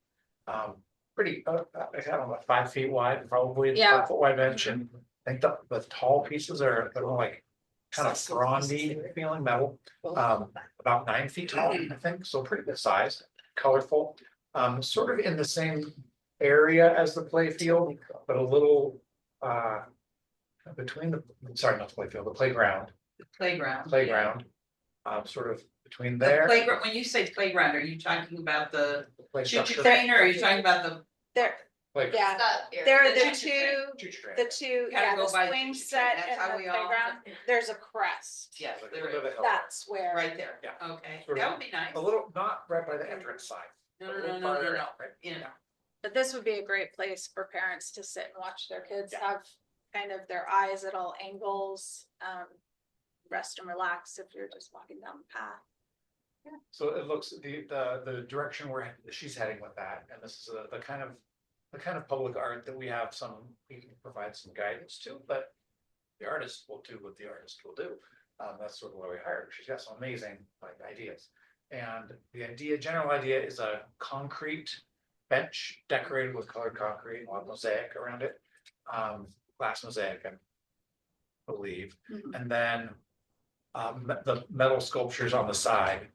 Pretty, I don't know, 5 feet wide, probably Yeah. 5 foot wide bench, and I think the tall pieces are they're more like kind of frondy feeling metal. About 9 feet tall, I think, so pretty good size, colorful. Sort of in the same area as the playfield, but a little between not the playfield, the playground. Playground. Sort of between The there. playground, when you say playground, are you talking about the play choo-choo structure. train, or are you talking about the? There, Like, yeah, That area. there are The the choo-choo two, Gotta yeah, go the by swing choo-choo set train, that's how and the we all- playground, there's a crest. Yes, like a there little bit is, of hill. That's where. right there, Yeah. okay, Sort of that would be nice. A little, not right by the entrance side. No, a no, little no, no, farther no, out, right? you know. But this would be a great place for parents to sit and watch their kids Yeah. have kind of their eyes at all angles. Rest and relax if you're just walking down the path. So it looks, the direction she's heading with that, and this is the kind of public art that we can provide some guidance to, but the artist will do what the artist will do. That's sort of why we hired her. She's got some amazing like ideas. And the general idea is a concrete bench decorated with colored concrete, and a lot of mosaic around it. Glass mosaic, I believe, Mhm. and then the metal sculptures on the side.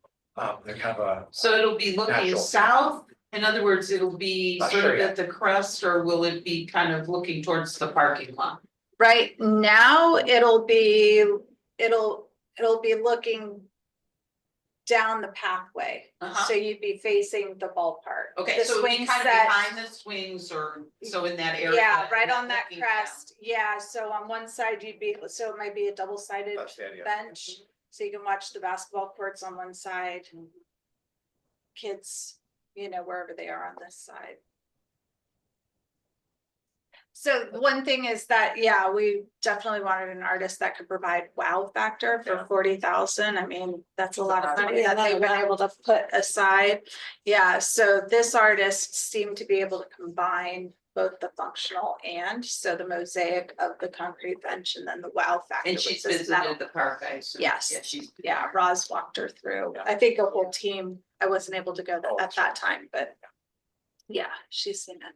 They're kind of So it'll be looking Natural. south, in other words, it'll be Not sort sure of yet. at the crest, or will it be kind of looking towards the parking lot? Right now, it'll be looking down the pathway. Uh-huh. So you'd be facing the ballpark. Okay, The so it'd be swing kind of set- behind the swings or so in that area. Yeah, right not on that looking down. crest. Yeah, so on one side you'd be, so it might be a double-sided That's the idea. bench. So you can watch the basketball courts on one side and kids, wherever they are on this side. So one thing is that, yeah, we definitely wanted an artist that could provide wow factor for Yeah. 40,000. I mean, that's a lot of money Yeah, that they've been wow. able to put aside. Yeah, so this artist seemed to be able to combine both the functional and so the mosaic of the concrete bench and then the wow factor. And with she's this metal. visited the park, I assume. Yes. Yeah, she's. Yeah, Roz walked her through. Yeah. I think a whole team, I wasn't able to go Oh, at that time, but yeah, she's seen it.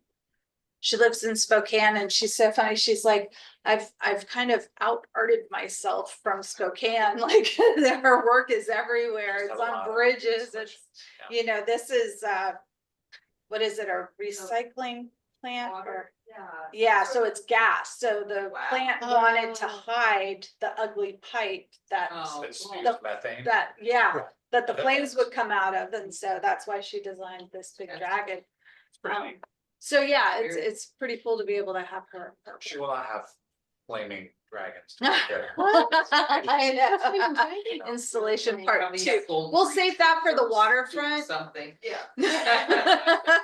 She lives in Spokane and she's so funny. She's like, I've kind of out-arted myself from Spokane. Like her work is everywhere. It's A lot on of bridges. It's, Yeah. this is, what is it, a recycling plant or? Yeah. Yeah, so it's gas. So the Wow. plant wanted to Oh. hide the ugly pipe that Oh, It's cool. used methane. that, yeah, Right. that the That flames makes- would come out of, and so that's why she designed this big That's dragon. It's pretty neat. So yeah, Very- it's pretty cool to be able to have her. She will not have flaming dragons. I know. Installation part Probably two. has golden We'll save that for the retrievers, waterfront. Something, yeah.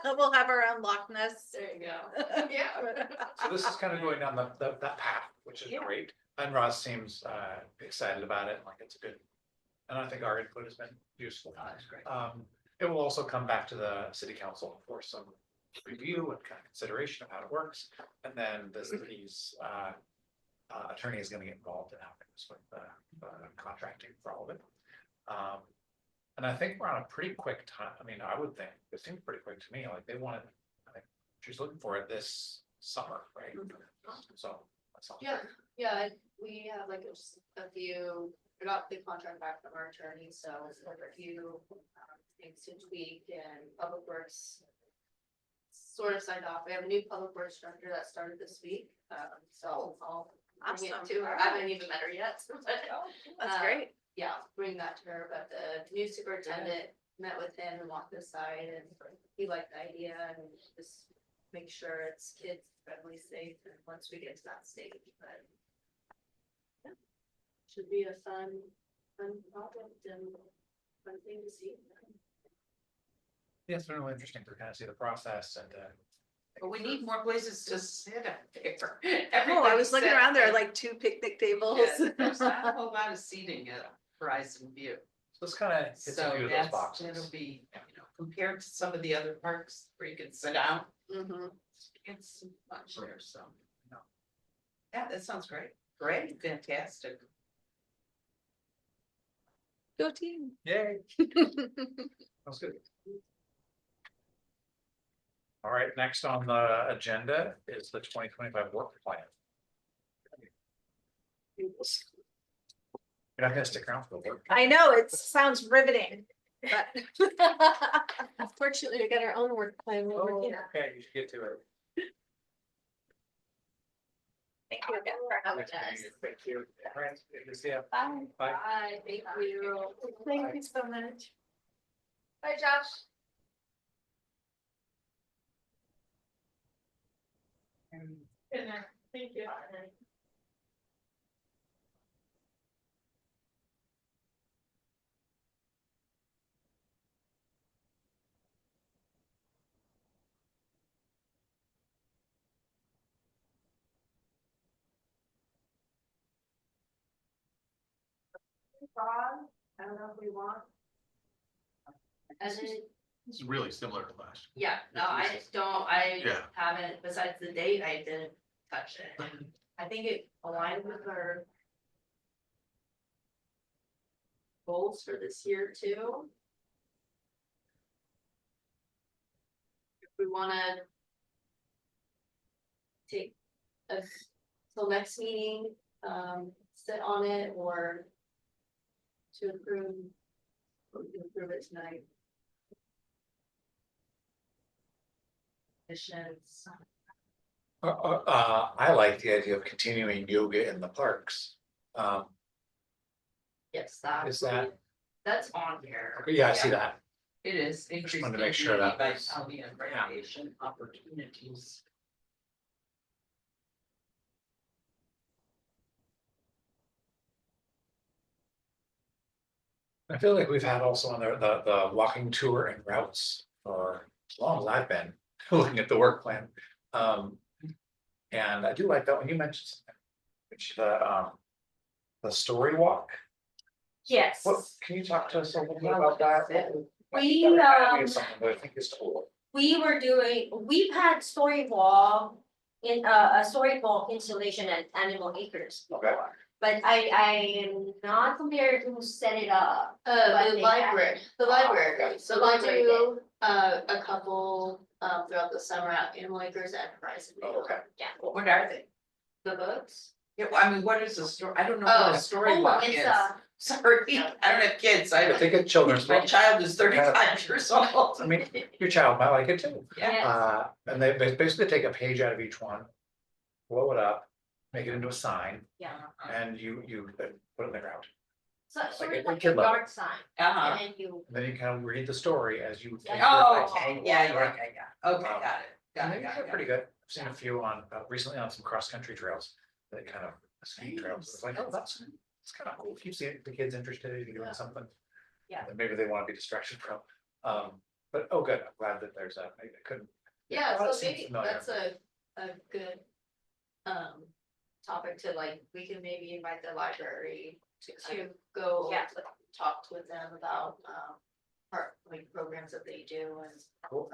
We'll have our own Loch Ness. There you go. Yeah. So this is kind of going down that path, which is Yeah. great. And Ross seems excited about it, like it's a good. And I think our input has been useful. That's great. It will also come back to the city council for some review and kind of consideration of how it works. And then the city's attorney is gonna get involved in helping us with contracting for all of it. And I think we're on a pretty quick time. I mean, I would think, it seems pretty quick to me, like they wanted, I think she's looking for it this summer, right? So. that's all. Yeah, we have like a few, I got the contract back from our attorney, so it's like a few things to tweak and Public Works. Sort of signed off. We have a new Public Works director that started this week, so I'll bring it Awesome. to her. I haven't even met her yet, but That's Uh, great. yeah, bring that to her, but the new superintendent met with him and walked this side and he liked the idea and just make sure it's kids friendly, safe, and once we get to that stage, but. Yeah, should be a fun project and fun thing to see. Yeah, it's been really interesting to kind of see the process and. But we need more places to sit out there. Oh, I was looking Everybody around, there are sat- like 2 picnic tables. Yeah, there's not a whole lot of seating at Horizon View. Let's kind of hit a So few of those that's, boxes. it'll be, compared to some of the other parks where you can sit down, Mhm. it's much there, so. No. Yeah, that sounds great. Great, fantastic. Go team. Yay, that's good. All right, next on the agenda is the 2025 work plan. You're not gonna stick around for the work. I know, it sounds riveting, but. Unfortunately, we got our own work plan. we're Oh, working on. okay, you should get to it. Thank you again for having Nice to meet us. you. Thank you. Friends, good to see you. Bye. Bye. Bye, thank you. Thank you so much. Bye, Josh. Thank you. I don't know if we want. And then, It's really similar to last. yeah, no, I don't, I Yeah. haven't, besides the date, I didn't touch it. I think it aligned with our goals for this year too. If we wanna take us till next meeting, sit on it or to approve, or we can approve it tonight. Conditions. I like the idea of continuing yoga in the parks. Yes, that. Is that- That's on here. Yeah, I see that. It is increased wanted to make sure that community was- vitality and recreation opportunities. I feel like we've had also on there the walking tour and routes for as long as I've been looking at the work plan. And I do like that when you mentioned something, which the story walk. Yes. What, can you talk to us a little bit about that? We, That reminded me of something that I think is cool. We've had story wall in a story wall installation at Animal Acres Okay. before. But I am not familiar who set it up. But The they library, the Oh, library, okay. so they do, a couple, throughout the summer at Animal Acres and Horizon. Oh, okay. Yeah, What are they? The books? Yeah, well, I mean, what is a story? I don't know what a story Oh, walk it's is. Sorry, I don't have kids. I think it's children's My book. child is 35 years old. I mean, your child might like it too. Yes. And they basically take a page out of each one, blow it up, make it into a sign, Yeah, and you put it in the ground. so sort Like of a like a kid level. yard sign, Uh-huh. and then you, And then you kind of read the story as you. Yeah. Oh, okay, yeah. Okay, Um, got it. And they're pretty good. I've seen a few on, recently on some cross-country trails, that kind of ski trails. It's like, oh, that's kind of cool. If you see the kids interested in doing something. Yeah. That maybe they want to be distracted from. But, oh, good. I'm glad that there's a, I couldn't. Yeah, Well, it so seems maybe familiar. that's a good, topic to like, we can maybe invite the library to go. Yeah. Talk with them about, like programs that they do and. Cool.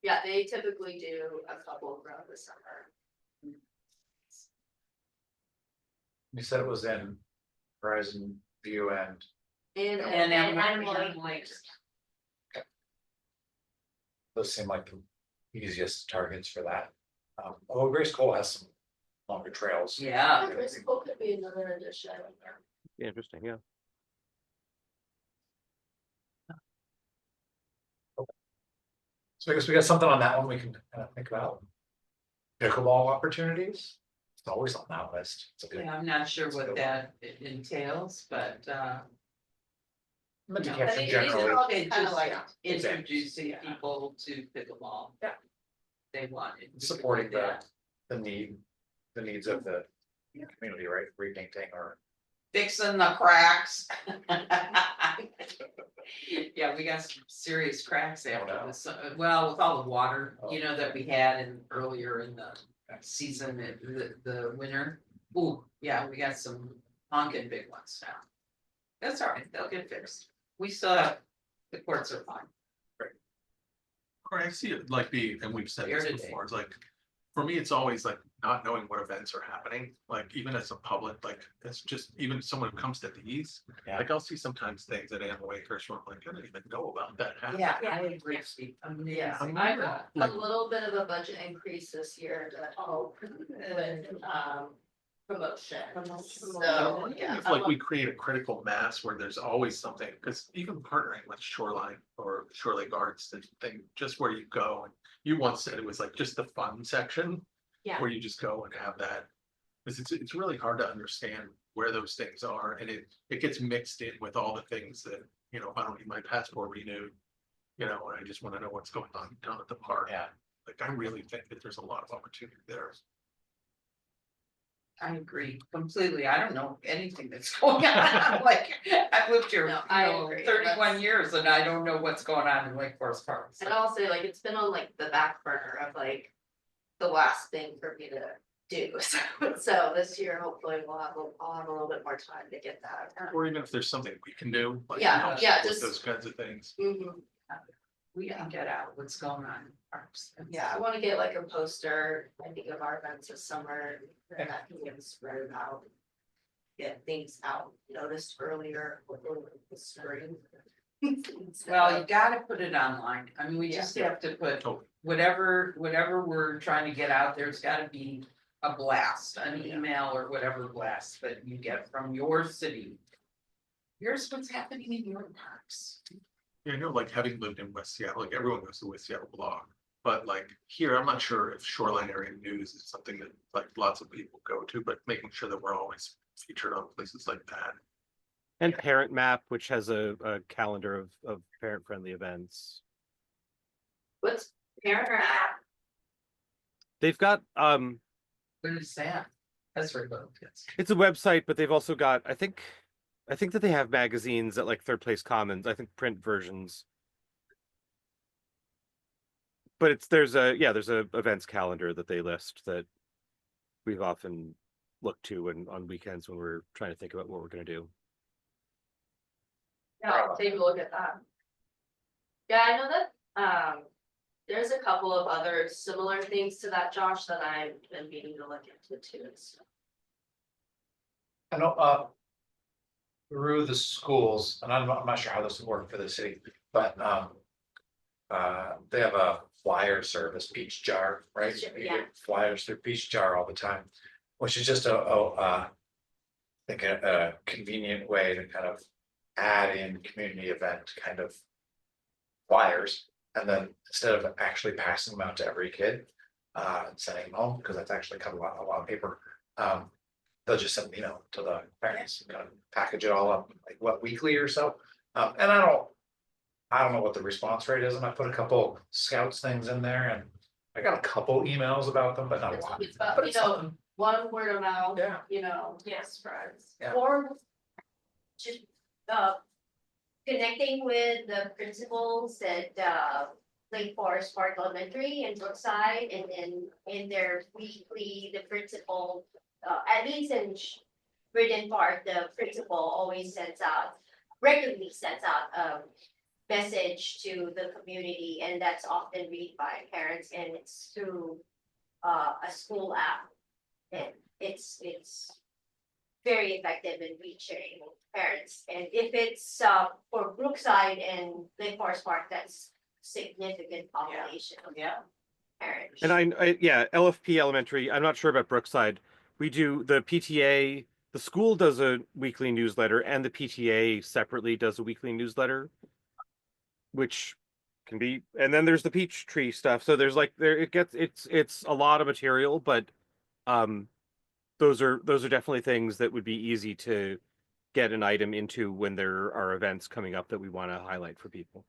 Yeah, they typically do a couple throughout the summer. You said it was in Horizon View and, And. And Animal Acres. Acres. those seem like the easiest targets for that. Although Grace Cole has some longer trails. Yeah. This book could be another addition. Yeah, interesting, yeah. So I guess we got something on that one we can kind of think about. Pickleball opportunities, it's always on that list. It's a good. Yeah, I'm not sure what that entails, but Mental no, capture I think these generally. are all it kind of just like. introducing Yeah. people to pickleball. Yeah. They wanted. Supporting the needs of the community, right, repainting or. Fixing the cracks. Yeah, we got some serious cracks after no. this, well, with all the water, you know, that we had earlier in the season, the winter. Ooh, yeah, we got some honking big ones now. That's all right, they'll get fixed. We still have, the courts are fine. Or I see it like and we've said Here this today. before, it's like, for me, it's always like not knowing what events are happening, like even as a public, like, it's just, even someone who comes to these. Yeah. Like, I'll see sometimes things at Animal Acres where I'm like, I didn't even know about that happening. Yeah, Yeah. I agree, Steve. Yeah, I'm I wondering, got a like- little bit of a budget increase this year to help with, promotion. I'm So, wondering yeah. if like we create a critical mass where there's always something, because even partnering with Shoreline or ShoreLake Arts, the thing, just where you go, and you once said it was like just the fun section. Yeah. Where you just go and have that, because it's really hard to understand where those things are, and it gets mixed in with all the things that, you know, if I don't need my passport renewed. You know, and I just want to know what's going on down at the park. Yeah. Like, I really think that there's a lot of opportunity there. I agree completely. I don't know anything that's going on. Like, I've lived here, No, you I know, agree. 31 That's- years and I don't know what's going on in Lake Forest Park. And I'll say, like, it's been on like the back burner of like the last thing for me to do. So this year, hopefully I'll have a little bit more time to get that. Or even if there's something we can do, like. Yeah, you know, yeah, with just- Those kinds of things. Mhm. We can get out what's going on in parks. Yeah, I wanna get like a poster, I think of our events this summer, and that can get spread out. Get things out, noticed earlier with the spring. Well, you gotta put it online. I mean, we just have to put Totally. whatever we're trying to get out, there's gotta be a blast, an email or whatever blast that you get from your city. Here's what's happening in your parks. Yeah, I know, like having lived in West Seattle, like everyone goes to West Seattle blog, But like here, I'm not sure if shoreline area news is something that like lots of people go to, but making sure that we're always featured on places like that. And Parent Map, which has a calendar of parent-friendly events. What's parent or app? They've got, What is that? That's for little kids. it's a website, but they've also got, I think that they have magazines at like Third Place Commons, I think print versions. But there's a events calendar that they list that we've often looked to and on weekends when we're trying to think about what we're gonna do. Yeah, I'll take a look at that. Yeah, I know that, there's a couple of other similar things to that, Josh, that I've been meaning to look into too, and stuff. I know, through the schools, and I'm not sure how this would work for the city, but, they have a flyer service, Beach Jar, right? Sure, You yeah. get flyers through Beach Jar all the time, which is just I think a convenient way to kind of add in community event kind of flyers. And then instead of actually passing them out to every kid, and sending them home, because that's actually kind of a lot of paper. They'll just send, to the parents, kind of package it all up, like what, weekly or so. And I don't know what the response rate is, and I put a couple scouts things in there, and I got a couple emails about them, but not a lot. It's about, But it's something. one word of mouth, Yeah. yes, friends. Yeah. Or just connecting with the principals at Lake Forest Park Elementary and Brookside, and then in their weekly, the principal, at least in Bridden Park, the principal always regularly sends out a message to the community, and that's often read by parents, and it's through a school app. And it's very effective in reaching parents, and if it's for Brookside and Lake Forest Park, that's significant population of Yeah. parents. And LFP Elementary, I'm not sure about Brookside. We do the PTA, the school does a weekly newsletter, and the PTA separately does a weekly newsletter, which can be, and then there's the peach tree stuff. So there's like it's a lot of material, but those are definitely things that would be easy to get an item into when there are events coming up that we want to highlight for people.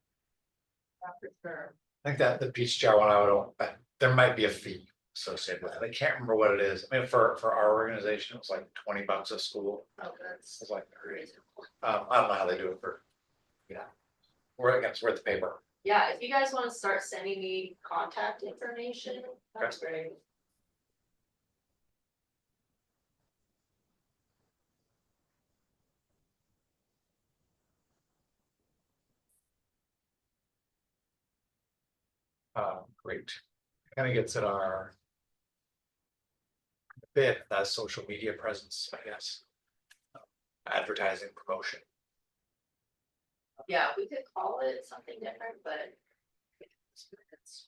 For sure. I think that the Beach Jar one, there might be a fee associated with it. I can't remember what it is. I mean, for our organization, it was like $20 a school. Oh, that's It's like crazy. I don't know how they do it for, it's worth the paper. Yeah, if you guys wanna start sending me contact information, that's great. Great. Kind of gets at our bit, that social media presence, I guess. Advertising, promotion. Yeah, we could call it something different, but. It's.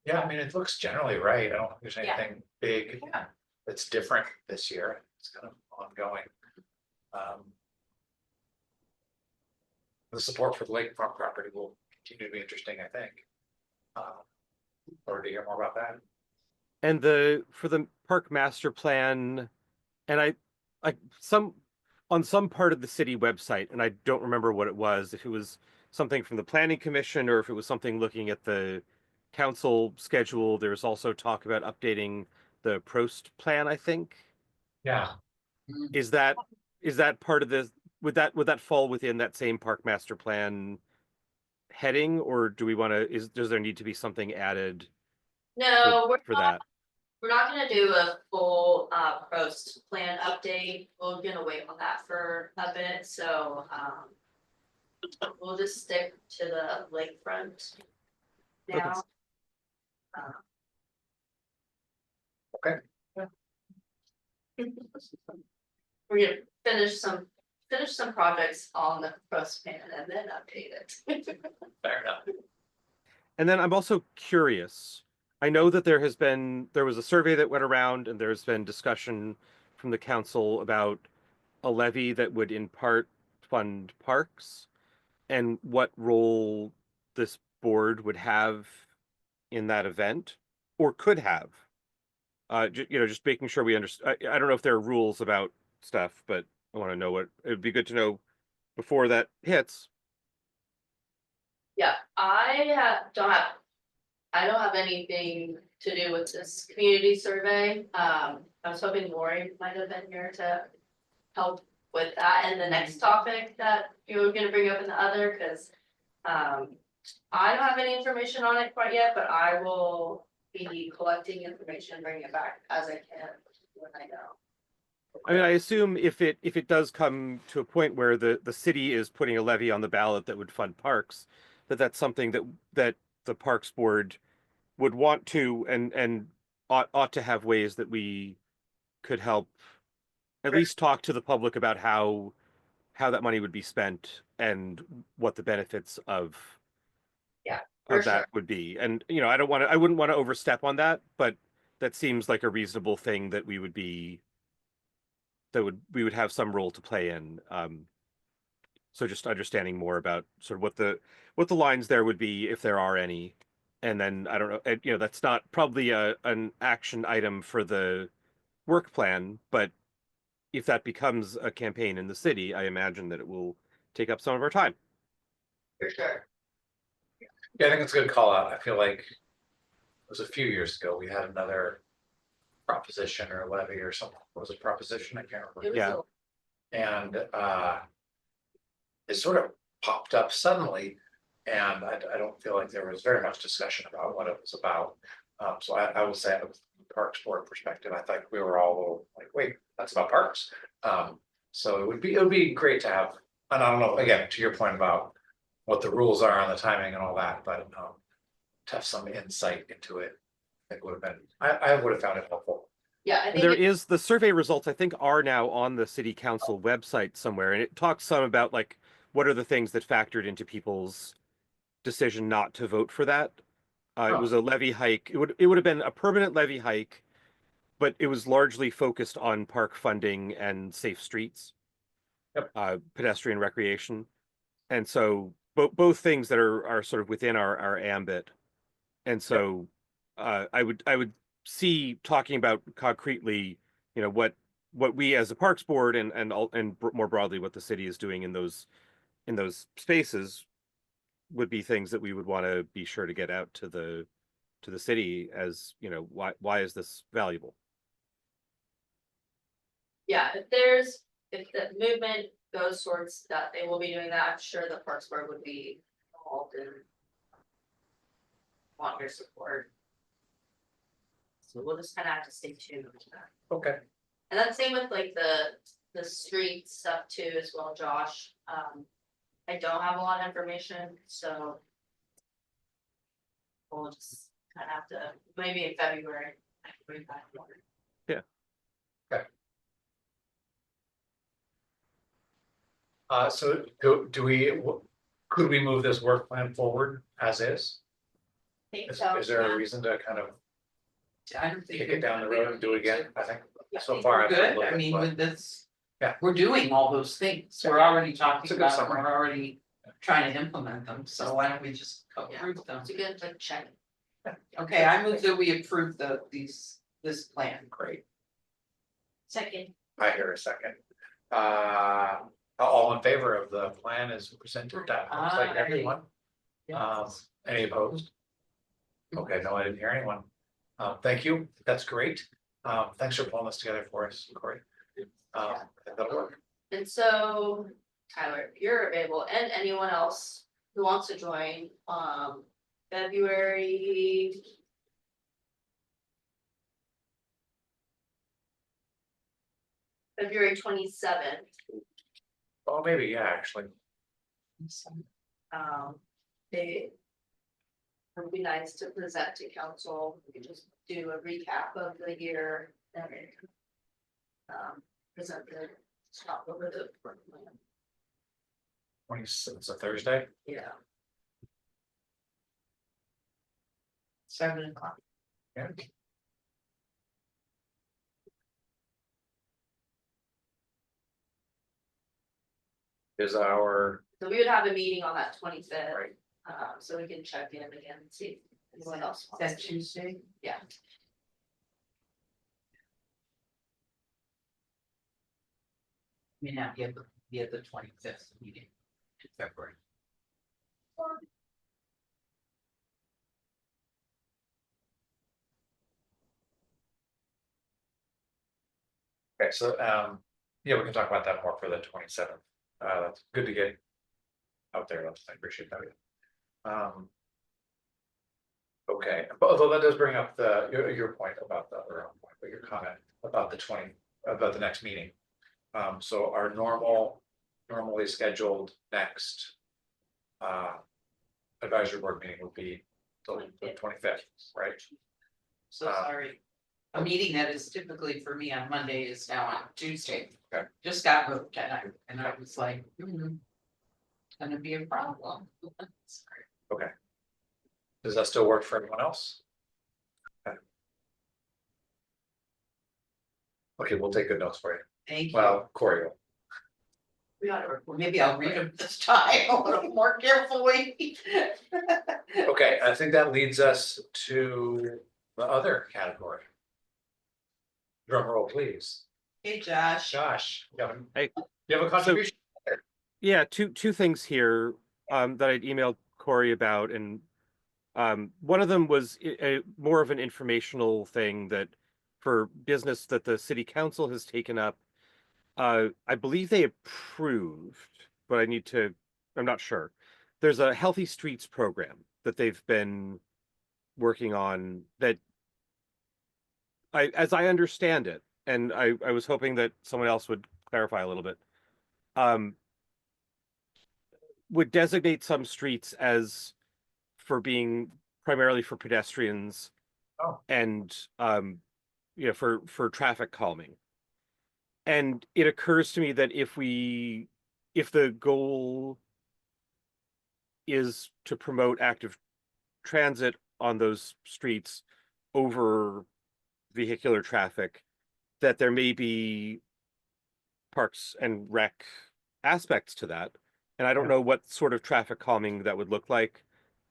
Yeah, I mean, it looks generally right. I don't think there's Yeah. anything big Yeah. that's different this year. It's kind of ongoing. The support for the lakefront property will continue to be interesting, I think. Or to hear more about that. And for the park master plan, and on some part of the city website, and I don't remember what it was, if it was something from the planning commission or if it was something looking at the council schedule, there was also talk about updating the Prost plan, I think. Yeah. Is that part of this? Would that fall within that same park master plan heading, or do we want to, does there need to be something added No, for that? we're not gonna do a full Prost plan update. We're gonna wait on that for a bit, so we'll just stick to the lakefront now. Okay. We're gonna finish some projects on the Prost plan and then update it. Fair enough. And then I'm also curious. I know that there was a survey that went around, and there's been discussion from the council about a levy that would in part fund parks and what role this board would have in that event or could have. Just making sure we understand. I don't know if there are rules about stuff, but I want to know what it would be good to know before that hits. Yeah, I don't have anything to do with this community survey. I was hoping Lori might have been here to help with that and the next topic that you were gonna bring up in the other, cause I don't have any information on it quite yet, but I will be collecting information, bringing it back as I can when I know. I mean, I assume if it does come to a point where the city is putting a levy on the ballot that would fund parks, that's something that the Parks Board would want to and ought to have ways that we could help at least talk to the public about how that money would be spent and what the benefits of For that sure. would be. And I wouldn't want to overstep on that, but that seems like a reasonable thing that we would have some role to play in. So just understanding more about sort of what the lines there would be if there are any. And then I don't know, that's not probably an action item for the work plan, but if that becomes a campaign in the city, I imagine that it will take up some of our time. For sure. Yeah, I think it's a good call out. I feel like it was a few years ago, we had another proposition or levy or something. What was it, proposition? I can't remember. Yeah. And it sort of popped up suddenly. And I don't feel like there was very much discussion about what it was about. So I will say, from the Parks Board perspective, I think we were all a little like, wait, that's about parks. So it would be great to have, and I don't know, again, to your point about what the rules are on the timing and all that, but to have some insight into it, I think would have been, I would have found it helpful. Yeah, I think There is the survey results, I think, are now on the city council website somewhere, and it talks some about like what are the things that factored into people's decision not to vote for that. It was a levy hike. It would have been a permanent levy hike, but it was largely focused on park funding and safe streets, pedestrian recreation, and so both things that are sort of within our ambit. And so I would see talking about concretely, what we as a Parks Board and more broadly what the city is doing in those spaces would be things that we would want to be sure to get out to the city as, why is this valuable? yeah, if the movement goes towards that, they will be doing that, I'm sure the Parks Board would be involved in. Want your support. So we'll just kind of have to stay tuned with that. Okay. And then same with like the street stuff too as well, Josh. I don't have a lot of information, so. We'll just kind of have to, maybe in February, I can bring back more. Yeah. Okay. So could we move this work plan forward as is? Think Is so, there yeah. a reason to kind of I don't think. kick it down the road and do it again? I think Yeah, so I think far. We're I've had a good, little I bit, mean, but- with this. Yeah. We're doing all those things, we're Yeah. already It's a talking good about them, summary. we're already trying to implement them, so why don't we just go Yeah. through them? It's a good like check. Okay, I move that we approve this plan. Great. Second. I hear a second. All in favor of the plan as presented, that looks like Aye. everyone. Any opposed? Okay, no, I didn't hear anyone. Thank you, that's great. Thanks for pulling this together for us, Corey. That'll work. And so, Tyler, if you're available and anyone else who wants to join, February. February 27th, Oh, maybe, yeah, actually. they. It would be nice to present to council, we could just do a recap of the year and. Present the top over the work plan. 26th, it's a Thursday. Yeah. 7 o'clock. Yeah. is our, So we would have a meeting on that 25th. right, So we can check in again and see if anyone else Is wants that to. Tuesday? Yeah. May not be able to be at the 25th meeting in February. okay, so, yeah, we can talk about that more for the 27th. That's good to get out there, I appreciate that. Okay, but although that does bring up your point about the, or not point, but your comment about about the next meeting. So our normally scheduled next advisory board meeting will be the 25th, right? So sorry. A meeting that is typically for me on Monday is now on Tuesday. Okay. Just got moved and I was like, gonna be a problem. Sorry. Okay. Does that still work for everyone else? Okay, we'll take good notes for you. Thank you. Well, Corey will. We ought to, well, maybe I'll read them this time a little more carefully. Okay, I think that leads us to the other category. Drum roll, please. Hey, Josh. Josh, Hey. You have a contribution? Yeah, two things here that I'd emailed Corey about, and one of them was more of an informational thing that for business that the city council has taken up. I believe they approved, but I'm not sure. There's a Healthy Streets program that they've been working on that as I understand it, and I was hoping that someone else would clarify a little bit, would designate some streets as for being primarily for pedestrians. Oh. And for traffic calming. And it occurs to me that if the goal is to promote active transit on those streets over vehicular traffic, that there may be parks and rec aspects to that. And I don't know what sort of traffic calming that would look like.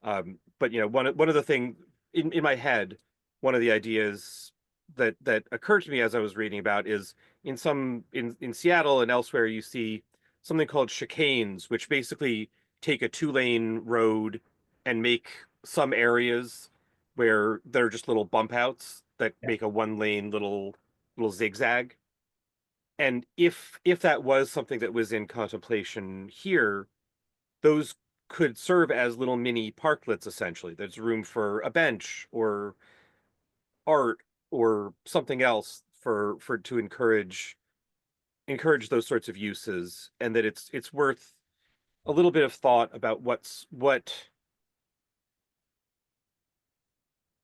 But one of the things in my head, one of the ideas that occurred to me as I was reading about is in Seattle and elsewhere, you see something called chicanes, which basically take a 2-lane road and make some areas where there are just little bump outs that make a 1-lane little zigzag. And if that was something that was in contemplation here, those could serve as little mini parklets, essentially. There's room for a bench or art or something else for to encourage those sorts of uses, and that it's worth a little bit of thought about what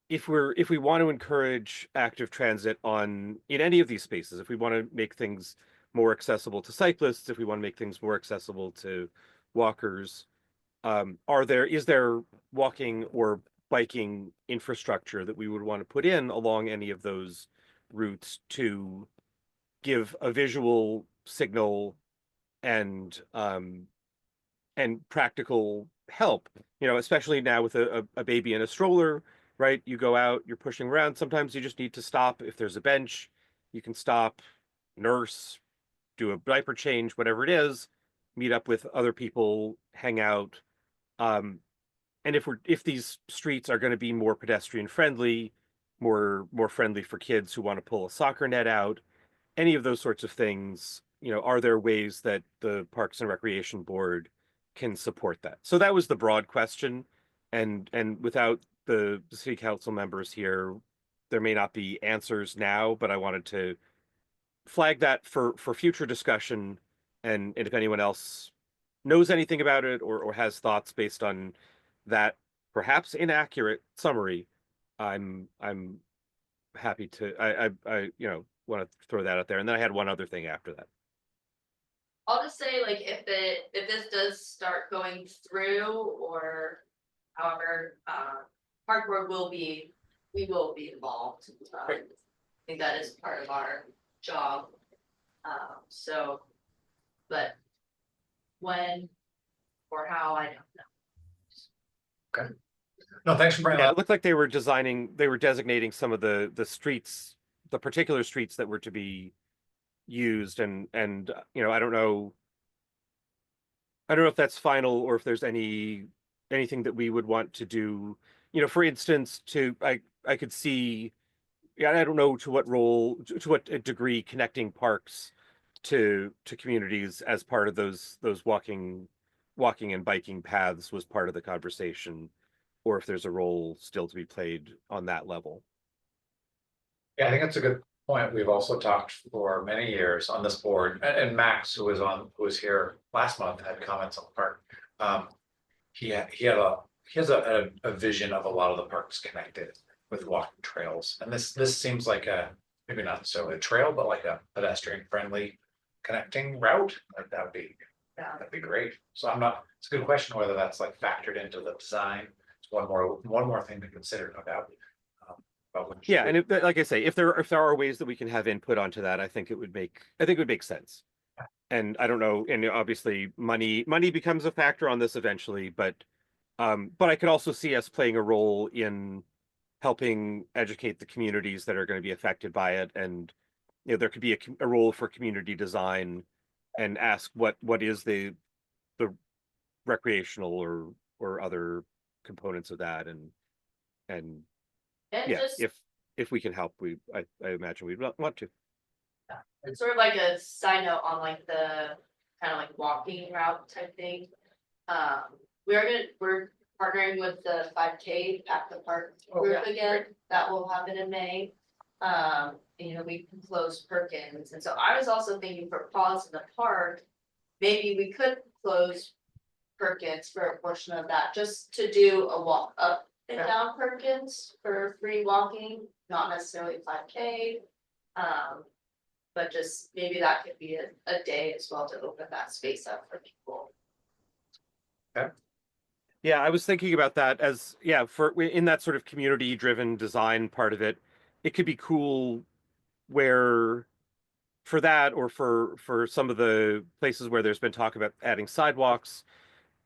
if we want to encourage active transit in any of these spaces, if we want to make things more accessible to cyclists, if we want to make things more accessible to walkers, is there walking or biking infrastructure that we would want to put in along any of those routes to give a visual signal and practical help, especially now with a baby in a stroller, right? You go out, you're pushing around. Sometimes you just need to stop. If there's a bench, you can stop, nurse, do a diaper change, whatever it is, meet up with other people, hang out. And if these streets are going to be more pedestrian friendly, more friendly for kids who want to pull a soccer net out, any of those sorts of things, are there ways that the Parks and Recreation Board can support that? So that was the broad question. And without the city council members here, there may not be answers now, but I wanted to flag that for future discussion. And if anyone else knows anything about it or has thoughts based on that perhaps inaccurate summary, I'm happy to, I want to throw that out there. And then I had one other thing after that. I'll just say, like, if this does start going through, or however, park board we will be involved. I think that is part of our job. But when or how, I don't know. No, thanks for bringing Yeah, that it up. looked like they were designating some of the streets, the particular streets that were to be used, and you know, I don't know if that's final or if there's anything that we would want to do. You know, for instance, I could see, yeah, I don't know to what role, to what degree connecting parks to communities as part of those walking and biking paths was part of the conversation, or if there's a role still to be played on that level. Yeah, I think that's a good point. We've also talked for many years on this board, and Max, who was here last month, had comments on the park. He has a vision of a lot of the parks connected with walking trails, and this seems like maybe not necessarily a trail, but like a pedestrian friendly connecting route. Like that'd be great. So it's a good question whether that's like factored into the design. It's one more thing to consider, no doubt. About which Yeah, and like I say, if there are ways that we can have input onto that, I think it would make sense. And I don't know, and obviously money becomes a factor on this eventually, but I could also see us playing a role in helping educate the communities that are going to be affected by it, and you know, there could be a role for community design, and ask what is the recreational or other components of that, and And yeah, just, if we can help, I imagine we'd want to. it's sort of like a side note on like the kind of like walking route type thing. We're partnering with the 5K Pack the Park group again, that will happen in May. You know, we closed Perkins, and so I was also thinking for Paws in the Park, maybe we could close Perkins for a portion of that, just to do a walk up and down Perkins for free walking, not necessarily 5K. But just maybe that could be a day as well to open that space up for people. Yeah, I was thinking about that as, yeah, for in that sort of community driven design part of it, it could be cool where for that, or for some of the places where there's been talk about adding sidewalks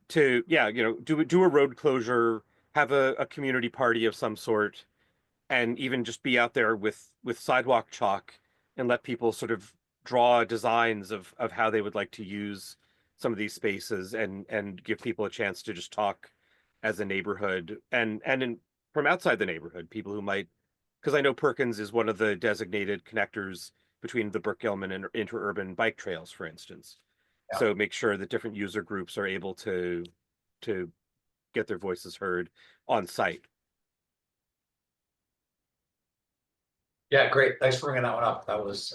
to, yeah, you know, do a road closure, have a community party of some sort, and even just be out there with sidewalk chalk and let people sort of draw designs of how they would like to use some of these spaces, and give people a chance to just talk as a neighborhood, from outside the neighborhood, people who might, because I know Perkins is one of the designated connectors between the Burke Gilman and interurban bike trails, for instance. Yeah. So make sure that different user groups are able to get their voices heard on site. Yeah, great. Thanks for bringing that one up. That was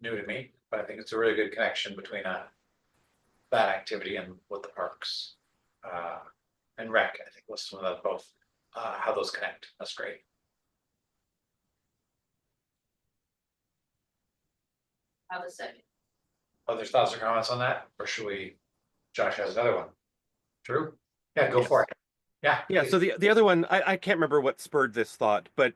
new to me, but I think it's a really good connection between that activity and what the parks and rec. I think was some of that both how those connect. That's great. Have a second. Other thoughts or comments on that, or should we? Josh has another one. Drew? Yeah, go for it. Yeah. Yeah, so the other one, I can't remember what spurred this thought, but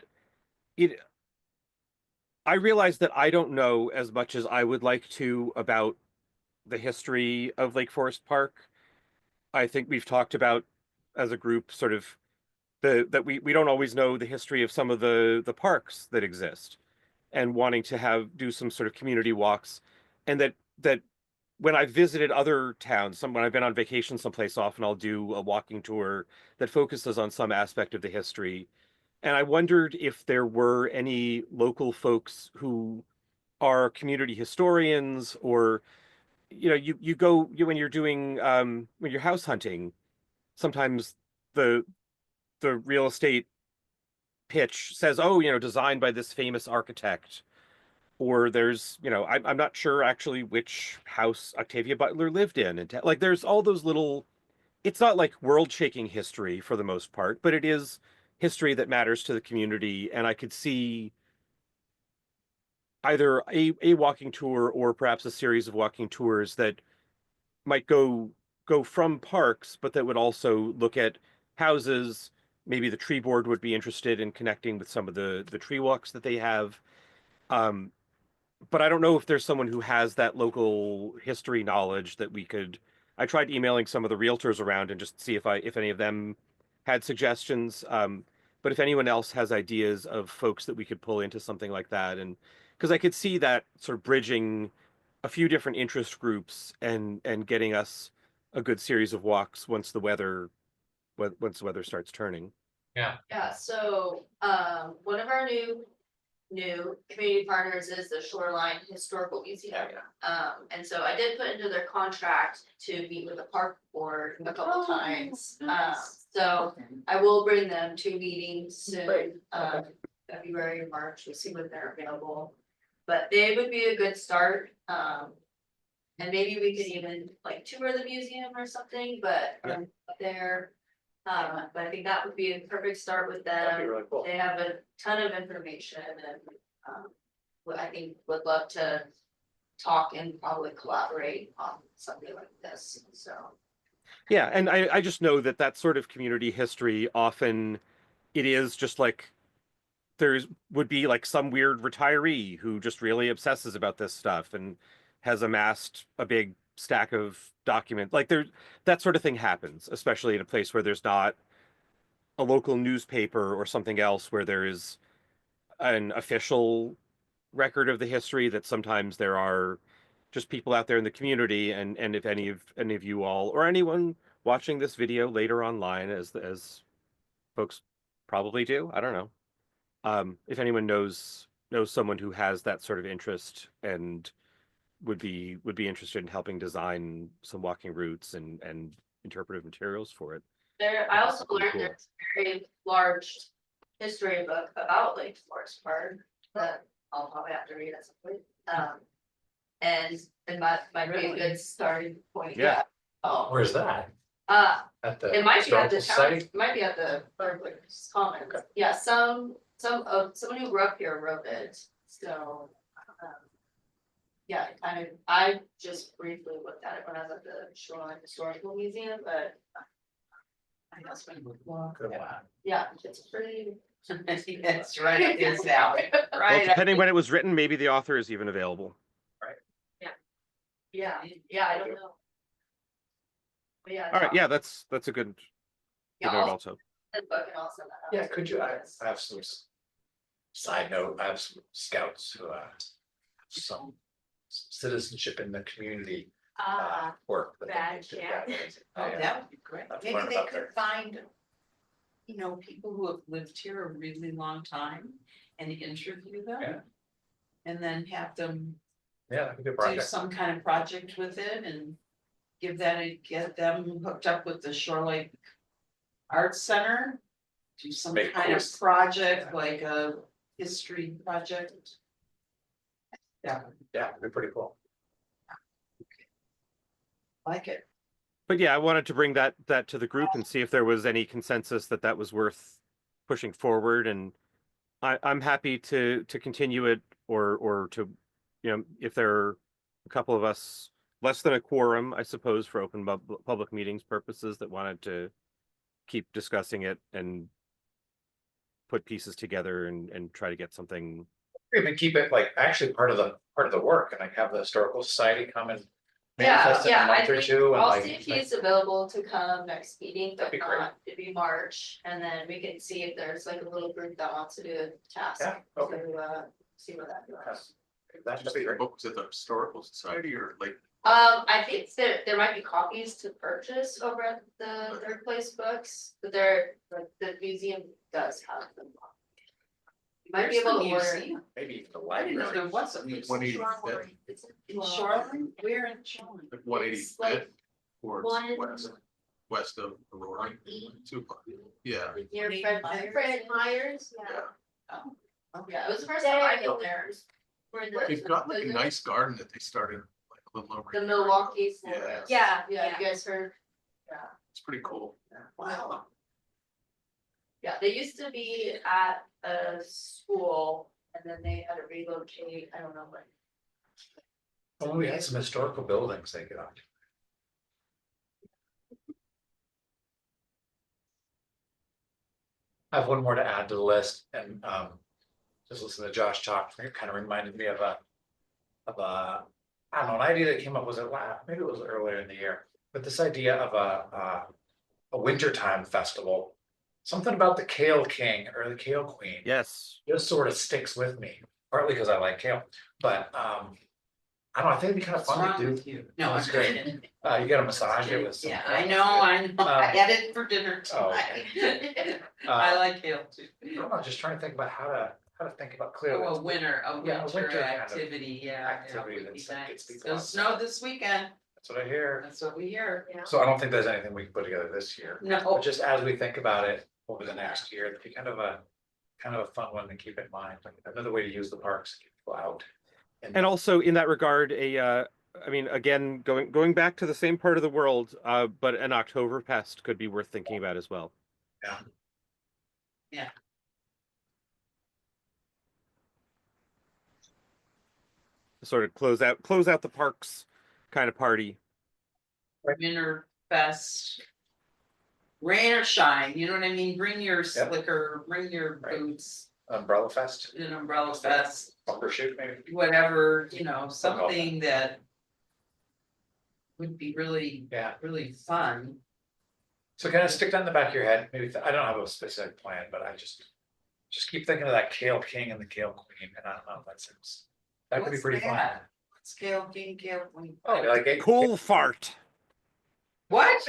I realized that I don't know as much as I would like to about the history of Lake Forest Park. I think we've talked about as a group sort of that we don't always know the history of some of the parks that exist, and wanting to do some sort of community walks, and that when I visited other towns, when I've been on vacation someplace, often I'll do a walking tour that focuses on some aspect of the history. And I wondered if there were any local folks who are community historians, or you know, when you're doing when you're house hunting, sometimes the real estate pitch says, oh, you know, designed by this famous architect, or there's, you know, I'm not sure actually which house Octavia Butler lived in, and like there's all those little, it's not like world shaking history for the most part, but it is history that matters to the community. And I could see either a walking tour, or perhaps a series of walking tours that might go from parks, but that would also look at houses. Maybe the tree board would be interested in connecting with some of the tree walks that they have. Um, but I don't know if there's someone who has that local history knowledge that we could. I tried emailing some of the realtors around and just see if any of them had suggestions. But if anyone else has ideas of folks that we could pull into something like that, and because I could see that sort of bridging a few different interest groups and getting us a good series of walks once the weather starts turning. Yeah, so, one of our new community partners is the Shoreline Historical Museum. And so I did put into their contract to meet with the park board a couple times. So I will bring them to meetings soon, February, March, we'll see when they're available. But they would be a good start, and maybe we could even like tour the museum or something, but there. But I think that would be a perfect start with That'd be them. really cool. They have a ton of information and, I think would love to talk and probably collaborate on something like this, so. Yeah, and I just know that that sort of community history often it is just like would be like some weird retiree who just really obsesses about this stuff and has amassed a big stack of documents. Like that sort of thing happens, especially in a place where there's not a local newspaper or something else where there is an official record of the history, that sometimes there are just people out there in the community, and if any of you all or anyone watching this video later online, as folks probably do, I don't know, if anyone knows someone who has that sort of interest and would be interested in helping design some walking routes and interpretive materials for it. There, I also That'd be learned cool. there's a very large history book about Lake Forest Park that I'll probably have to read at some point. And it might be a good starting point. Yeah. Oh, Where's that? At the it might be at the Historical town, Society? it might be at the Commons. Okay. Yeah, someone who grew up here wrote it, so. Yeah, I just briefly looked at it when I was at the Shoreline Historical Museum, but. My husband would love Good it. one. Yeah, it's pretty. It's right up his alley, Well, right? depending when it was written, maybe the author is even available. Yeah, I don't know. But yeah. All right, yeah, that's a good Yeah, note I'll also. send the book and I'll send that out. Yeah, could you, I have some side note, I have some scouts who some citizenship in the community work. that they bad, need to yeah. gather. Oh, that would be great. Let's Maybe learn they about could their- find, people who have lived here a really long time and interview them. Yeah. And then have them Yeah, that'd be a good do project. some kind of project with it and get them hooked up with the ShoreLake Arts Center. Do some Make kind of cool- project, yeah. like a history project. Yeah, Yeah, it'd be pretty cool. like it. But yeah, I wanted to bring that to the group and see if there was any consensus that was worth pushing forward. And I'm happy to continue it, or to, if there are a couple of us, less than a quorum, I suppose, for open public meetings purposes, that wanted to keep discussing it and put pieces together and try to get something. Even keep it like actually part of the work, and like have the Historical Society come and Yeah, manifest in a I month or think two, and I'll like. see if he's available to come next meeting, but That'd be great. not, it'd be March, and then we can see if there's like a little group that wants to do a task. Yeah, okay. To see what that goes. That'd be great. Book was at the Historical Society or like, I think there might be copies to purchase over at the Third Place Books, but the museum does have them. You might be Where's the able to order. museum? Maybe even the I didn't know there library. was a museum. 185th, In Shoreline, where in Shoreline? like 185th, towards One- west of Aurora. Yeah, Near Fred Myers, yeah. Oh, okay. Yeah, it was the first time I've been there. Where the- they've got like a the- nice garden that they started like a little over. The a year Milwaukee. ago. Yeah, Yeah, Yeah, you guys heard, it's pretty cool. Wow. yeah, they used to be at a school and then they had to relocate, I don't know when. Well, we had some historical buildings they got. I have one more to add to the list, and just listen to Josh talk, it kind of reminded me of a, I don't know, an idea that came up, was it maybe it was earlier in the year. with this idea of a wintertime festival, something about the Kale King or the Kale Queen Yes. just sort of sticks with me, partly because I like kale, but I don't know, I think it'd be kind of What's fun wrong to do. with you? No, It's I'm great. kidding. You get a massage it with some. Yeah, I know, I had it for dinner Oh, tonight. I like kale too. I don't know, just trying to think about how to think about clearly. Oh, a winter Yeah, a winter kind of activity, yeah. activity would that be gets nice. people It's gonna outside. snow this weekend, That's what I hear. that's what we hear. So I don't think there's anything we can put together this year. No, But just as we think about it over the next year, it'd be kind of a fun one to keep in mind, like another way to use the parks, to get people out. And also in that regard, I mean, again, going back to the same part of the world, but an Oktoberfest could be worth thinking about as well. Yeah. Yeah. Sort of close out the parks kind of party. winter fest. Rain or shine, you know what I mean? Bring your slicker, bring your Right. boots, Umbrella Fest, an umbrella fest, bumper shoot maybe. whatever, you know, something that would be really, Yeah, really fun. so kind of stick that in the back of your head, maybe, I don't have a specific plan, but I just keep thinking of that Kale King and the Kale Queen, and I don't know, that seems, that could be What's pretty fun. that? What's Kale King, Kale Queen? Oh, you like it? Cool fart. What?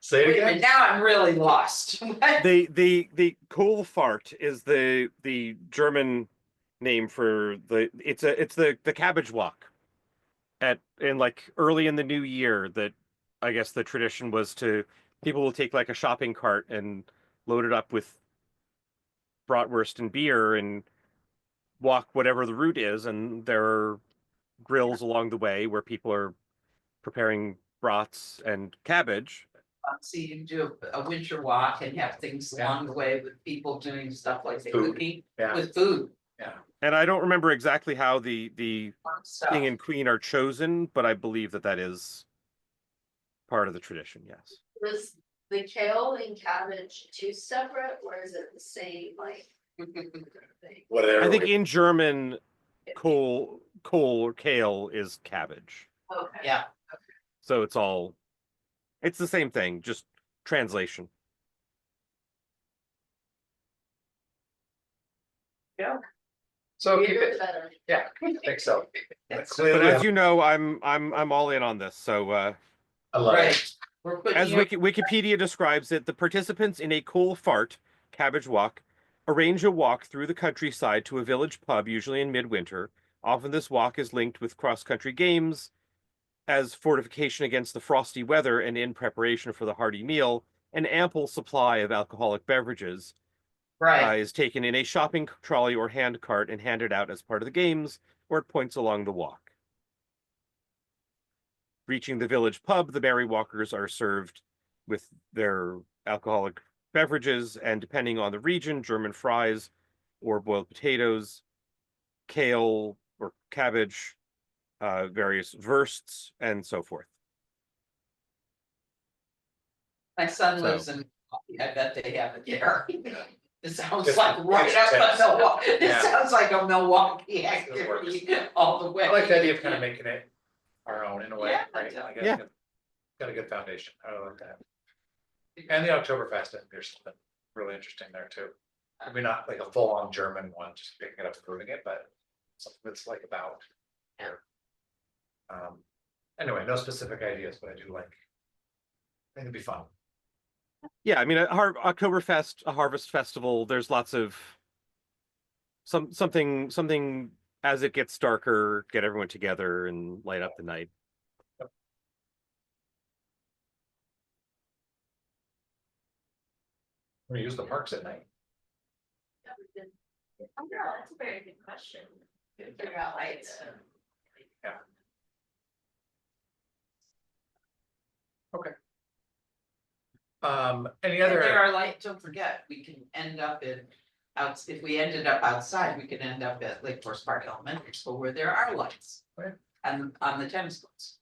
Say it Wait a minute, again. now I'm really lost. What? The cool fart is the German name for it's the cabbage walk in like early in the new year. That I guess the tradition was to people will take like a shopping cart and load it up with bratwurst and beer and walk whatever the route is, and there are grills along the way where people are preparing brats and cabbage. So you do a winter walk and have things Yeah. along the way with people doing stuff like the Food. cooking Yeah, with food. And I don't remember exactly how the Fun stuff. king and queen are chosen, but I believe that is part of the tradition. Yes. Was the kale and cabbage two separate, or is it the same, like? thing? whatever. I think in German, coal or kale is cabbage. Okay. Yeah, So it's the same thing, just translation. So keep Bigger it, the better. yeah, I think so. But Clearly, as you know, I'm all in on this. So I love it. right. We're putting as you, Wikipedia describes it, the participants in a cool fart cabbage walk arrange a walk through the countryside to a village pub, usually in midwinter. Often this walk is linked with cross-country games as fortification against the frosty weather and in preparation for the hearty meal. An ample supply of alcoholic beverages right, is taken in a shopping trolley or hand cart and handed out as part of the games or at points along the walk. Reaching the village pub, the merry walkers are served with their alcoholic beverages and, depending on the region, German fries or boiled potatoes, kale or cabbage, various wursts, and so forth. my son So- lives in, I bet they have it there. It sounds Just- like right up just- to Milwaukee, it Yeah. sounds like a Milwaukee It works. activity all the way. I like the idea of kind of making it our own in a way, Yeah, right? yeah. I guess Yeah. got a good foundation. I like that. And the Oktoberfest, I think there's something really interesting there too. I mean, not like a full-on German one, just picking it up and proving it, but something that's like about. Yeah. Anyway, no specific ideas, but I do like. I think it'd be fun. Yeah, I mean, Oktoberfest, a harvest festival. There's lots of something as it gets darker, get everyone together and light up the night. We use the parks at night. Oh, no, that's a very good question. Figure out lights. Any If there other, are like, don't forget, we can end up in, if we ended up outside, we could end up at Lake Forest Park Elementary School where there are lights. Right. And on the tennis courts,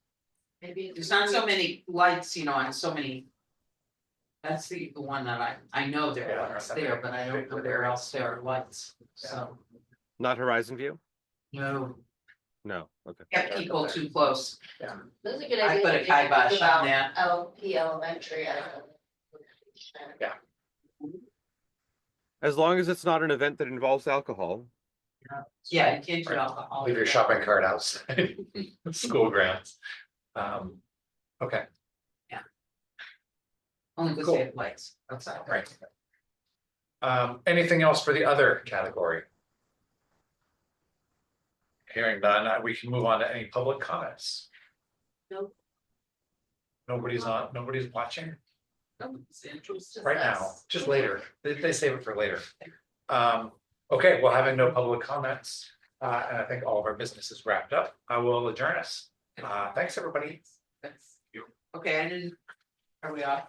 Maybe. there's not so many lights, you know, and so many. That's the one that I know there Yeah, are lights okay. there, but I don't know where else there are lights, so, Not Horizon View. no. No, okay. Get people too close. That's a good I idea. put a to think kibosh on about that. LP elementary. As long as it's not an event that involves alcohol. Yeah, you can't do alcohol. Leave your shopping cart outside, school grounds. Okay, Only because Cool. they have lights. that's all right. Anything else for the other category? Hearing none, we can move on to any public comments. Nope. Nobody's watching It's interesting. right now, just later. They save it for later. Okay, well, having no public comments, and I think all of our business is wrapped up, I will adjourn us. Thanks, everybody. Okay, are we off?